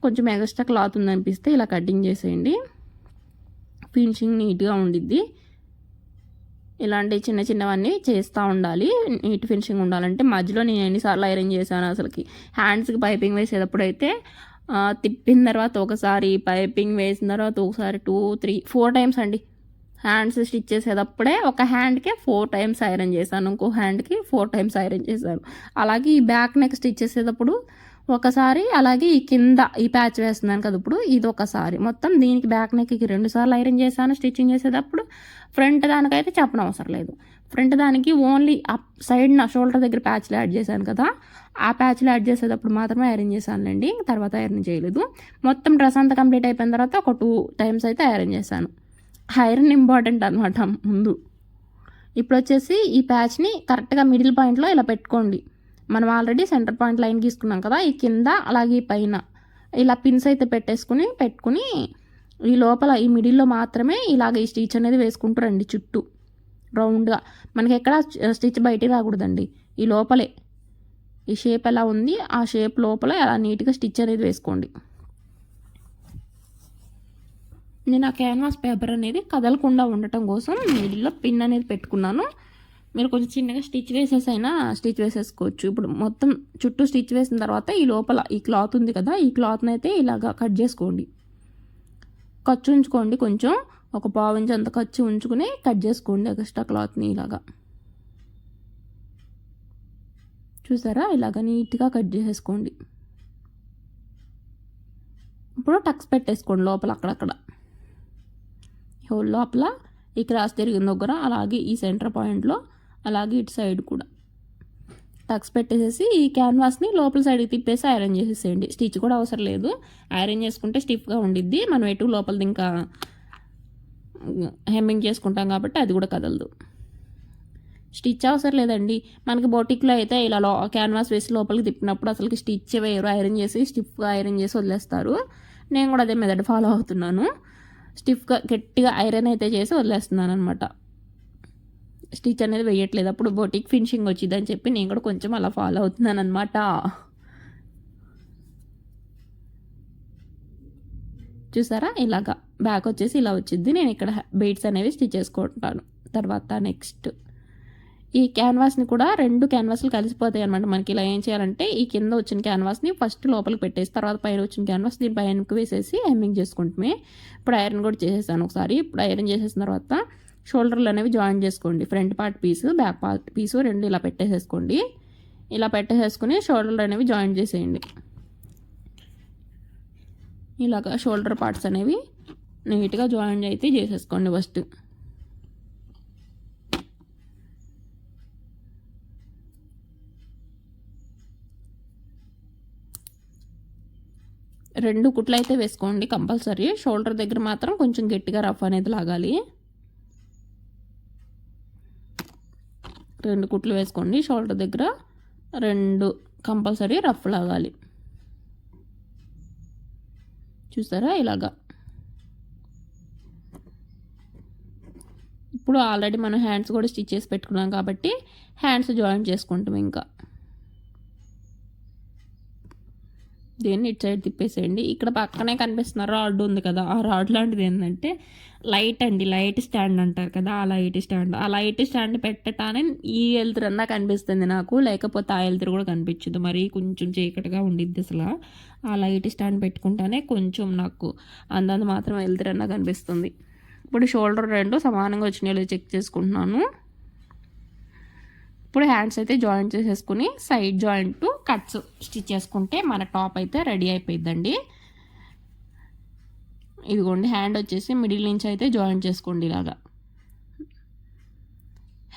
కొంచెం ఎక్స్ట్రా క్లాత్ ఉందనిపిస్తే ఇలా కటింగ్ చేసేయండి. ఫినిషింగ్ నీట్గా ఉండిద్ది. ఇలాంటి చిన్న చిన్నవన్నీ చేస్తూ ఉండాలి, నీట్ ఫినిషింగ్ ఉండాలంటే. మధ్యలో నేను ఎన్నిసార్లు ఐరన్ చేశాను అసలుకి. హ్యాండ్స్కి పైపింగ్ వేసేటప్పుడు అయితే తిప్పిన తర్వాత ఒకసారి, పైపింగ్ వేసిన తర్వాత ఒకసారి 2, 3, 4 టైమ్స్ అండి. హ్యాండ్స్ స్టిచ్ చేసేటప్పుడే ఒక హ్యాండ్కి 4 టైమ్స్ ఐరన్ చేశాను, ఇంకో హ్యాండ్కి 4 టైమ్స్ ఐరన్ చేశాను. అలాగే ఈ బ్యాక్ నెక్ స్టిచ్ చేసేటప్పుడు ఒకసారి, అలాగే ఈ కింద ఈ ప్యాచ్ వేస్తున్నాను కదా ఇప్పుడు ఇది ఒకసారి. మొత్తం దీనికి బ్యాక్ నెక్కి 2 సార్లు ఐరన్ చేశాను స్టిచ్చింగ్ చేసేటప్పుడు. ఫ్రంట్ దానికైతే చెప్పనవసరం లేదు. ఫ్రంట్ దానికి ఓన్లీ అప్ సైడ్ నా షోల్డర్ దగ్గర ప్యాచ్లు యాడ్ చేశాను కదా, ఆ ప్యాచ్లు యాడ్ చేసేటప్పుడు మాత్రమే ఐరన్ చేశానులేండి, తర్వాత ఐరన్ చేయలేదు. మొత్తం డ్రెస్ అంతా కంప్లీట్ అయిపోయిన తర్వాత ఒక 2 టైమ్స్ అయితే ఐరన్ చేశాను. ఐరన్ ఇంపార్టెంట్ అనమాట ముందు. ఇప్పుడు వచ్చేసి ఈ ప్యాచ్ని కరెక్ట్గా మిడిల్ పాయింట్లో ఇలా పెట్టుకోండి. మనం ఆల్రెడీ సెంటర్ పాయింట్ లైన్ గీసుకున్నాం కదా, ఈ కింద అలాగే పైన ఇలా పిన్స్ అయితే పెట్టుకుని ఈ లోపల ఈ మిడిల్లో మాత్రమే ఇలాగ ఈ స్టిచ్ అనేది వేసుకుంటూ రండి చుట్టూ రౌండ్గా. మనకి ఎక్కడ స్టిచ్ బయటికి రాకూడదండి, ఈ లోపలే ఈ షేప్ ఎలా ఉంది ఆ షేప్ లోపల అలా నీట్గా స్టిచ్ అనేది వేసుకోండి. నేను ఆ క్యాన్వాస్ పేపర్ అనేది కదలకుండా ఉండటం కోసం మిడిల్లో పిన్ అనేది పెట్టుకున్నాను. మీరు కొంచెం చిన్నగా స్టిచ్ వేసేసుకోవచ్చు. ఇప్పుడు మొత్తం చుట్టూ స్టిచ్ వేసిన తర్వాత ఈ లోపల ఈ క్లాత్ ఉంది కదా, ఈ క్లాత్ని అయితే ఇలాగా కట్ చేసుకోండి. ఖర్చు ఉంచుకోండి, కొంచెం ఒక 1/2 ఇంచ్ అంత ఖర్చు ఉంచుకుని కట్ చేసుకోండి ఎక్స్ట్రా క్లాత్ని ఇలాగా. చూసారా ఇలాగ నీట్గా కట్ చేసేసుకోండి. ఇప్పుడు టక్స్ పెట్టేసుకోండి లోపల అక్కడక్కడ హోల్ లోపల, ఈ క్రాస్ తిరిగిన దగ్గర, అలాగే ఈ సెంటర్ పాయింట్లో, అలాగే ఇటు సైడ్ కూడా టక్స్ పెట్టేసేసి ఈ క్యాన్వాస్ని లోపల సైడ్కి తిప్పేసి ఐరన్ చేసేసేయండి. స్టిచ్ కూడా అవసరం లేదు, ఐరన్ చేసుకుంటే స్టిఫ్గా ఉండిద్ది. మనం ఎటు లోపలది ఇంకా హెమ్మింగ్ చేసుకుంటాం కాబట్టి అది కూడా కదలదు. స్టిచ్ అవసరం లేదండి. మనకి బొటిక్లో అయితే ఇలా క్యాన్వాస్ వేసి లోపలికి తిప్పినప్పుడు అసలుకి స్టిచ్ వేయరు, ఐరన్ చేసి స్టిఫ్గా ఐరన్ చేసి వదిలేస్తారు. నేను కూడా అదే మెథడ్ ఫాలో అవుతున్నాను. స్టిఫ్గా గట్టిగా ఐరన్ అయితే చేసి వదిలేస్తున్నాను అనమాట. స్టిచ్ అనేది వేయట్లేదు. అప్పుడు బొటిక్ ఫినిషింగ్ వచ్చిందని చెప్పి నేను కూడా కొంచెం అలా ఫాలో అవుతున్నాను అనమాట. చూసారా, ఇలాగా బ్యాక్ వచ్చేసి ఇలా వచ్చింది. నేను ఇక్కడ బీడ్స్ అనేవి స్టిచ్ చేసుకుంటాను. తర్వాత నెక్స్ట్ ఈ క్యాన్వాస్ని కూడా 2 క్యాన్వాస్లు కలిసిపోతాయి అనమాట. మనకి ఇలా ఏం చేయాలంటే ఈ కింద వచ్చిన క్యాన్వాస్ని ఫస్ట్ లోపలికి పెట్టేసి తర్వాత పైన వచ్చిన క్యాన్వాస్ దీని పైనకి వేసేసి హెమ్మింగ్ చేసుకుంటామే. ఇప్పుడు ఐరన్ కూడా చేసేసాను ఒకసారి. ఇప్పుడు ఐరన్ చేసేసిన తర్వాత షోల్డర్లు అనేవి జాయిన్ చేసుకోండి. ఫ్రంట్ పార్ట్ పీసు, బ్యాక్ పార్ట్ పీసు 2 ఇలా పెట్టేసేసుకోండి. ఇలా పెట్టేసేసుకుని షోల్డర్లు అనేవి జాయిన్ చేసేయండి. ఇలాగా షోల్డర్ పార్ట్స్ అనేవి నీట్గా జాయిన్ అయితే చేసేసుకోండి. ఫస్ట్ 2 కుట్లు అయితే వేసుకోండి కంపల్సరీ. షోల్డర్ దగ్గర మాత్రం కొంచెం గట్టిగా రఫ్ అనేది లాగాలి. 2 కుట్లు వేసుకోండి. షోల్డర్ దగ్గర 2 కంపల్సరీ రఫ్ లాగాలి. చూసారా, ఇలాగా. ఇప్పుడు ఆల్రెడీ మనం హ్యాండ్స్ కూడా స్టిచ్ చేసి పెట్టుకున్నాం కాబట్టి హ్యాండ్స్ జాయిన్ చేసుకుంటాం. ఇంకా దీన్ని ఇటు సైడ్ తిప్పేసేయండి. ఇక్కడ పక్కనే కనిపిస్తున్న రాడ్ ఉంది కదా, ఆ రాడ్ లాంటిది ఏంటంటే లైట్ అండి, లైట్ స్టాండ్ అంటారు కదా, ఆ లైట్ స్టాండ్. ఆ లైట్ స్టాండ్ పెట్టటానే ఈ వెలుతురన్నా కనిపిస్తుంది నాకు, లేకపోతే ఆ వెలుతురు కూడా కనిపించదు. మరి కొంచెం చీకటిగా ఉండిద్ది అసలు. ఆ లైట్ స్టాండ్ పెట్టుకుంటానే కొంచెం నాకు అందంత మాత్రం వెలుతురన్నా కనిపిస్తుంది. ఇప్పుడు షోల్డర్ 2 సమానంగా వచ్చినాయో చెక్ చేసుకుంటున్నాను. ఇప్పుడు హ్యాండ్స్ అయితే జాయింట్ చేసేసుకుని సైడ్ జాయింట్ కట్స్ స్టిచ్ చేసుకుంటే మన టాప్ అయితే రెడీ అయిపోయిందండి. ఇదిగోండి, హ్యాండ్ వచ్చేసి మిడిల్ నుంచి అయితే జాయింట్ చేసుకోండి. ఇలాగా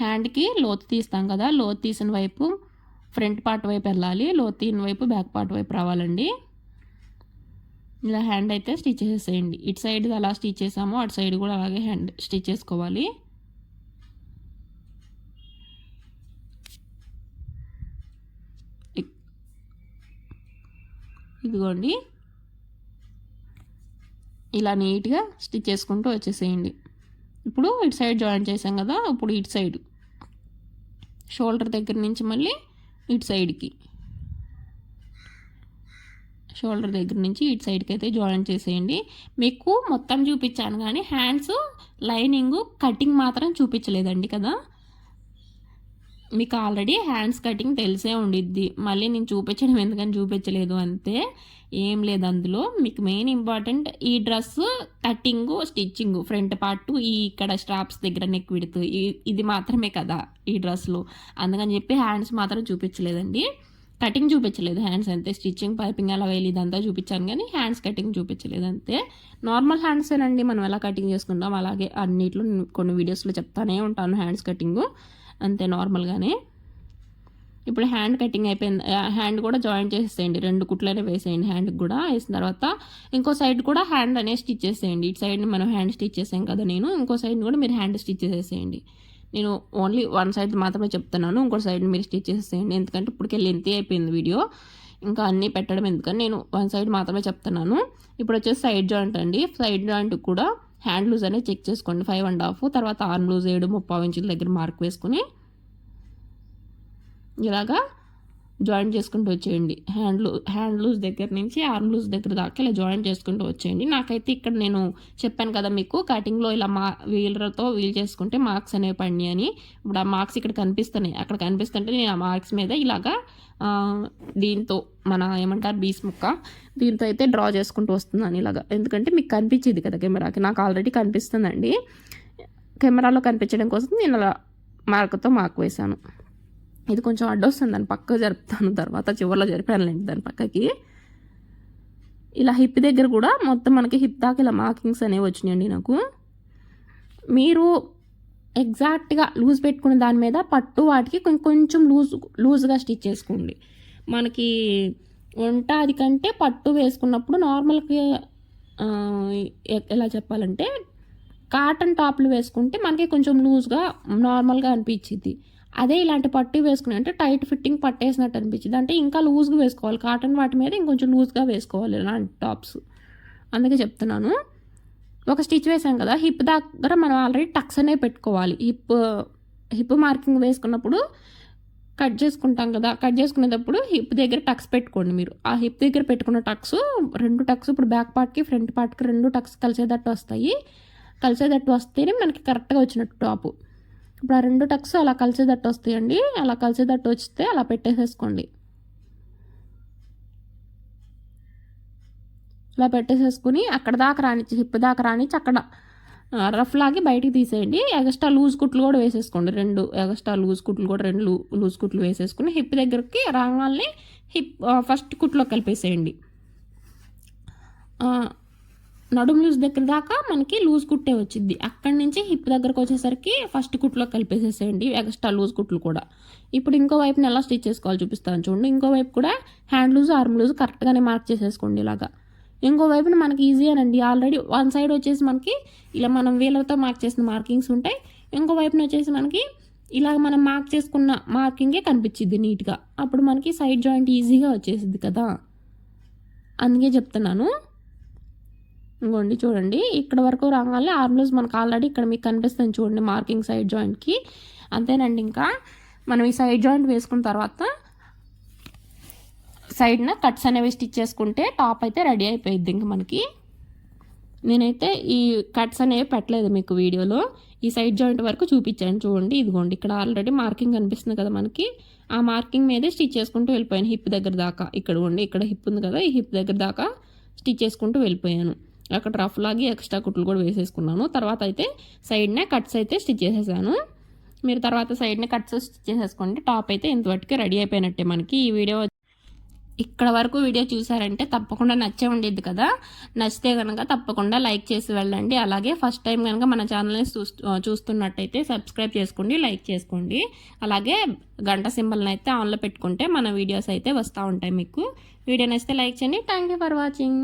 హ్యాండ్కి లోతు తీస్తాం కదా, లోతు తీసిన వైపు ఫ్రంట్ పార్ట్ వైపు వెళ్ళాలి, లోతు తీసిన వైపు బ్యాక్ పార్ట్ వైపు రావాలండి. ఇలా హ్యాండ్ అయితే స్టిచ్ చేసేసేయండి. ఇటు సైడ్ అలా స్టిచ్ చేసాము, అటు సైడ్ కూడా అలాగే హ్యాండ్ స్టిచ్ చేసుకోవాలి. ఇదిగోండి, ఇలా నీట్గా స్టిచ్ చేసుకుంటూ వచ్చేసేయండి. ఇప్పుడు ఇటు సైడ్ జాయిన్ చేసాం కదా, ఇప్పుడు ఇటు సైడ్ షోల్డర్ దగ్గర నుంచి మళ్ళీ ఇటు సైడ్కి, షోల్డర్ దగ్గర నుంచి ఇటు సైడ్కి అయితే జాయిన్ చేసేయండి. మీకు మొత్తం చూపించాను కానీ హ్యాండ్స్ లైనింగ్ కటింగ్ మాత్రం చూపించలేదండి కదా. మీకు ఆల్రెడీ హ్యాండ్స్ కటింగ్ తెలిసే ఉండిద్ది, మళ్ళీ నేను చూపించడం ఎందుకని చూపించలేదు అంతే, ఏం లేదు అందులో. మీకు మెయిన్ ఇంపార్టెంట్ ఈ dress cutting stitching, front part ఈ ఇక్కడ స్ట్రాప్స్ దగ్గర నెక్ విడుతూ ఇది మాత్రమే కదా ఈ డ్రెస్లో, అందుకని చెప్పి హ్యాండ్స్ మాత్రం చూపించలేదండి. కటింగ్ చూపించలేదు, హ్యాండ్స్ అంతే. స్టిచ్చింగ్ పైపింగ్ అలా వేయాలి ఇదంతా చూపించాను కానీ హ్యాండ్స్ కటింగ్ చూపించలేదు అంతే. నార్మల్ హ్యాండ్సేనండి, మనం ఎలా కటింగ్ చేసుకుంటాం అలాగే అన్నిట్లో కొన్ని వీడియోస్లో చెప్తానే ఉంటాను హ్యాండ్స్ కటింగు అంతే నార్మల్గానే. ఇప్పుడు హ్యాండ్ కటింగ్ అయిపోయింది, హ్యాండ్ కూడా జాయిన్ చేసేసేయండి. 2 కుట్లనే వేసేయండి హ్యాండ్కి కూడా. వేసిన తర్వాత ఇంకో సైడ్ కూడా హ్యాండ్ అనేది స్టిచ్ చేసేయండి. ఇటు సైడ్ని మనం హ్యాండ్ స్టిచ్ చేసాం కదా నేను, ఇంకో సైడ్ని కూడా మీరు హ్యాండ్ స్టిచ్ చేసేసేయండి. నేను ఓన్లీ 1 సైడ్ మాత్రమే చెప్తున్నాను, ఇంకో సైడ్ని మీరు స్టిచ్ చేసేసేయండి. ఎందుకంటే ఇప్పటికే లెంత్ అయిపోయింది వీడియో, ఇంకా అన్నీ పెట్టడం ఎందుకని నేను 1 సైడ్ మాత్రమే చెప్తున్నాను. ఇప్పుడు వచ్చేసి సైడ్ జాయింట్ అండి. సైడ్ జాయింట్ కూడా హ్యాండ్ లూజ్ అనేది చెక్ చేసుకోండి, 5.5. తర్వాత ఆర్మ్ లూజ్ 7.35 ఇంచుల దగ్గర మార్క్ వేసుకుని ఇలాగా జాయింట్ చేసుకుంటూ వచ్చేయండి. హ్యాండ్ లూజ్ దగ్గర నుంచి ఆర్మ్ లూజ్ దగ్గర దాకా ఇలా జాయింట్ చేసుకుంటూ వచ్చేయండి. నాకైతే ఇక్కడ నేను చెప్పాను కదా మీకు కటింగ్లో ఇలా వీలర్తో వీల్ చేసుకుంటే మార్క్స్ అనేవి పడినాయి అని. ఇప్పుడు ఆ మార్క్స్ ఇక్కడ కనిపిస్తున్నాయి, అక్కడ కనిపిస్తుంటే నేను ఆ మార్క్స్ మీద ఇలాగా దీంతో మన ఏమంటారు బీస్ ముక్క, దీంతో అయితే డ్రా చేసుకుంటూ వస్తున్నాను ఇలాగా. ఎందుకంటే మీకు కనిపించేది కదా కెమెరాకి, నాకు ఆల్రెడీ కనిపిస్తుందండి. కెమెరాలో కనిపించడం కోసం నేను అలా మార్క్తో మార్క్ వేశాను. ఇది కొంచెం అడ్డొస్తుంది, దాన్ని పక్కకు జరుపుతాను, తర్వాత చివరిలో జరిపానులేండి దాని పక్కకి. ఇలా హిప్ దగ్గర కూడా మొత్తం మనకి హిప్ దాకా ఇలా మార్కింగ్స్ అనేవి వచ్చినాయండి నాకు. మీరు ఎగ్జాక్ట్గా లూజ్ పెట్టుకునే దాని మీద పట్టు వాటికి కొంచెం లూజ్గా స్టిచ్ చేసుకోండి. మనకి అది కంటే పట్టు వేసుకున్నప్పుడు నార్మల్గా ఎలా చెప్పాలంటే కాటన్ టాప్లు వేసుకుంటే మనకి కొంచెం లూజ్గా నార్మల్గా అనిపించింది. అదే ఇలాంటి పట్టు వేసుకుని అంటే టైట్ ఫిట్టింగ్ పట్టేసినట్టు అనిపించింది. అంటే ఇంకా లూజ్గా వేసుకోవాలి, కాటన్ వాటి మీద ఇంకొంచెం లూజ్గా వేసుకోవాలి ఇలాంటి టాప్స్. అందుకే చెప్తున్నాను. ఒక స్టిచ్ వేసాం కదా, హిప్ దగ్గర మనం ఆల్రెడీ టక్స్ అనేవి పెట్టుకోవాలి. హిప్ మార్కింగ్ వేసుకున్నప్పుడు కట్ చేసుకుంటాం కదా, కట్ చేసుకునేటప్పుడు హిప్ దగ్గర టక్స్ పెట్టుకోండి మీరు. ఆ హిప్ దగ్గర పెట్టుకున్న టక్స్ 2 టక్స్ ఇప్పుడు బ్యాక్ పార్ట్కి ఫ్రంట్ పార్ట్కి 2 టక్స్ కలిసేటట్టు వస్తాయి. కలిసేటట్టు వస్తేనే మనకి కరెక్ట్గా వచ్చినట్టు టాపు. ఇప్పుడు ఆ 2 టక్స్ అలా కలిసేటట్టు వస్తాయండి. అలా కలిసేటట్టు వస్తే అలా పెట్టేసేసుకోండి. ఇలా పెట్టేసేసుకుని అక్కడ దాకా రానిచ్చి, హిప్ దాకా రానిచ్చి అక్కడ రఫ్ లాగి బయటికి తీసేయండి. ఎగస్ట్రా లూజ్ కుట్లు కూడా వేసేసుకోండి. 2 ఎగస్ట్రా లూజ్ కుట్లు కూడా 2 లూజ్ కుట్లు వేసేసుకుని హిప్ దగ్గరికి రాగాల్ని ఫస్ట్ కుట్లో కలిపేసేయండి. నడుము లూజ్ దగ్గర దాకా మనకి లూజ్ కుట్టే వచ్చింది. అక్కడి నుంచి హిప్ దగ్గరకు వచ్చేసరికి ఫస్ట్ కుట్లో కలిపేసేసేయండి ఎగస్ట్రా లూజ్ కుట్లు కూడా. ఇప్పుడు ఇంకో వైపుని ఎలా స్టిచ్ చేసుకోవాలి చూపిస్తాను చూడండి. ఇంకో వైపు కూడా హ్యాండ్ లూజ్ ఆర్మ్ లూజ్ కరెక్ట్గానే మార్క్ చేసేసుకోండి ఇలాగా. ఇంకో వైపున మనకి ఈజీయేనండి. ఆల్రెడీ వన్ సైడ్ వచ్చేసి మనకి ఇలా మనం వీళ్ళతో మార్క్ చేసిన మార్కింగ్స్ ఉంటాయి. ఇంకో వైపున వచ్చేసి మనకి ఇలా మనం మార్క్ చేసుకున్న మార్కింగే కనిపించింది నీట్గా. అప్పుడు మనకి సైడ్ జాయింట్ ఈజీగా వచ్చేసింది కదా, అందుకే చెప్తున్నాను. ఇంకోండి చూడండి, ఇక్కడ వరకు రాగానే ఆర్మ్ లూజ్ మనకు ఆల్రెడీ ఇక్కడ మీకు కనిపిస్తుంది చూడండి మార్కింగ్ సైడ్ జాయింట్కి. అంతేనండి. ఇంకా మనం ఈ సైడ్ జాయింట్ వేసుకున్న తర్వాత సైడ్న కట్స్ అనేవి స్టిచ్ చేసుకుంటే టాప్ అయితే రెడీ అయిపోయింది. ఇంక మనకి నేనైతే ఈ కట్స్ అనేవి పెట్టలేదు మీకు వీడియోలో, ఈ సైడ్ జాయింట్ వరకు చూపించాను చూడండి. ఇదిగోండి ఇక్కడ ఆల్రెడీ మార్కింగ్ కనిపిస్తుంది కదా మనకి, ఆ మార్కింగ్ మీదే స్టిచ్ చేసుకుంటూ వెళ్ళిపోయాను హిప్ దగ్గర దాకా. ఇక్కడ ఇక్కడ హిప్ ఉంది కదా, ఈ హిప్ దగ్గర దాకా స్టిచ్ చేసుకుంటూ వెళ్ళిపోయాను. అక్కడ రఫ్ లాగి ఎక్స్ట్రా కుట్లు కూడా వేసేసుకున్నాను. తర్వాత అయితే సైడ్నే కట్స్ అయితే స్టిచ్ చేసేసాను. మీరు తర్వాత సైడ్నే కట్స్ స్టిచ్ చేసేసుకోండి. టాప్ అయితే ఇంతవరకు రెడీ అయిపోయినట్టే మనకి. ఈ వీడియో ఇక్కడ వరకు వీడియో చూసారంటే తప్పకుండా నచ్చే ఉండేది కదా. నచ్చితే కనుక తప్పకుండా లైక్ చేసి వెళ్ళండి. అలాగే ఫస్ట్ టైం కనుక మన ఛానల్ని చూస్తున్నట్టయితే సబ్స్క్రైబ్ చేసుకోండి, లైక్ చేసుకోండి. అలాగే గంట సింబల్ని అయితే ఆన్లో పెట్టుకుంటే మన వీడియోస్ అయితే వస్తూ ఉంటాయి మీకు. వీడియో నచ్చితే లైక్ చేయండి. Thank you for watching.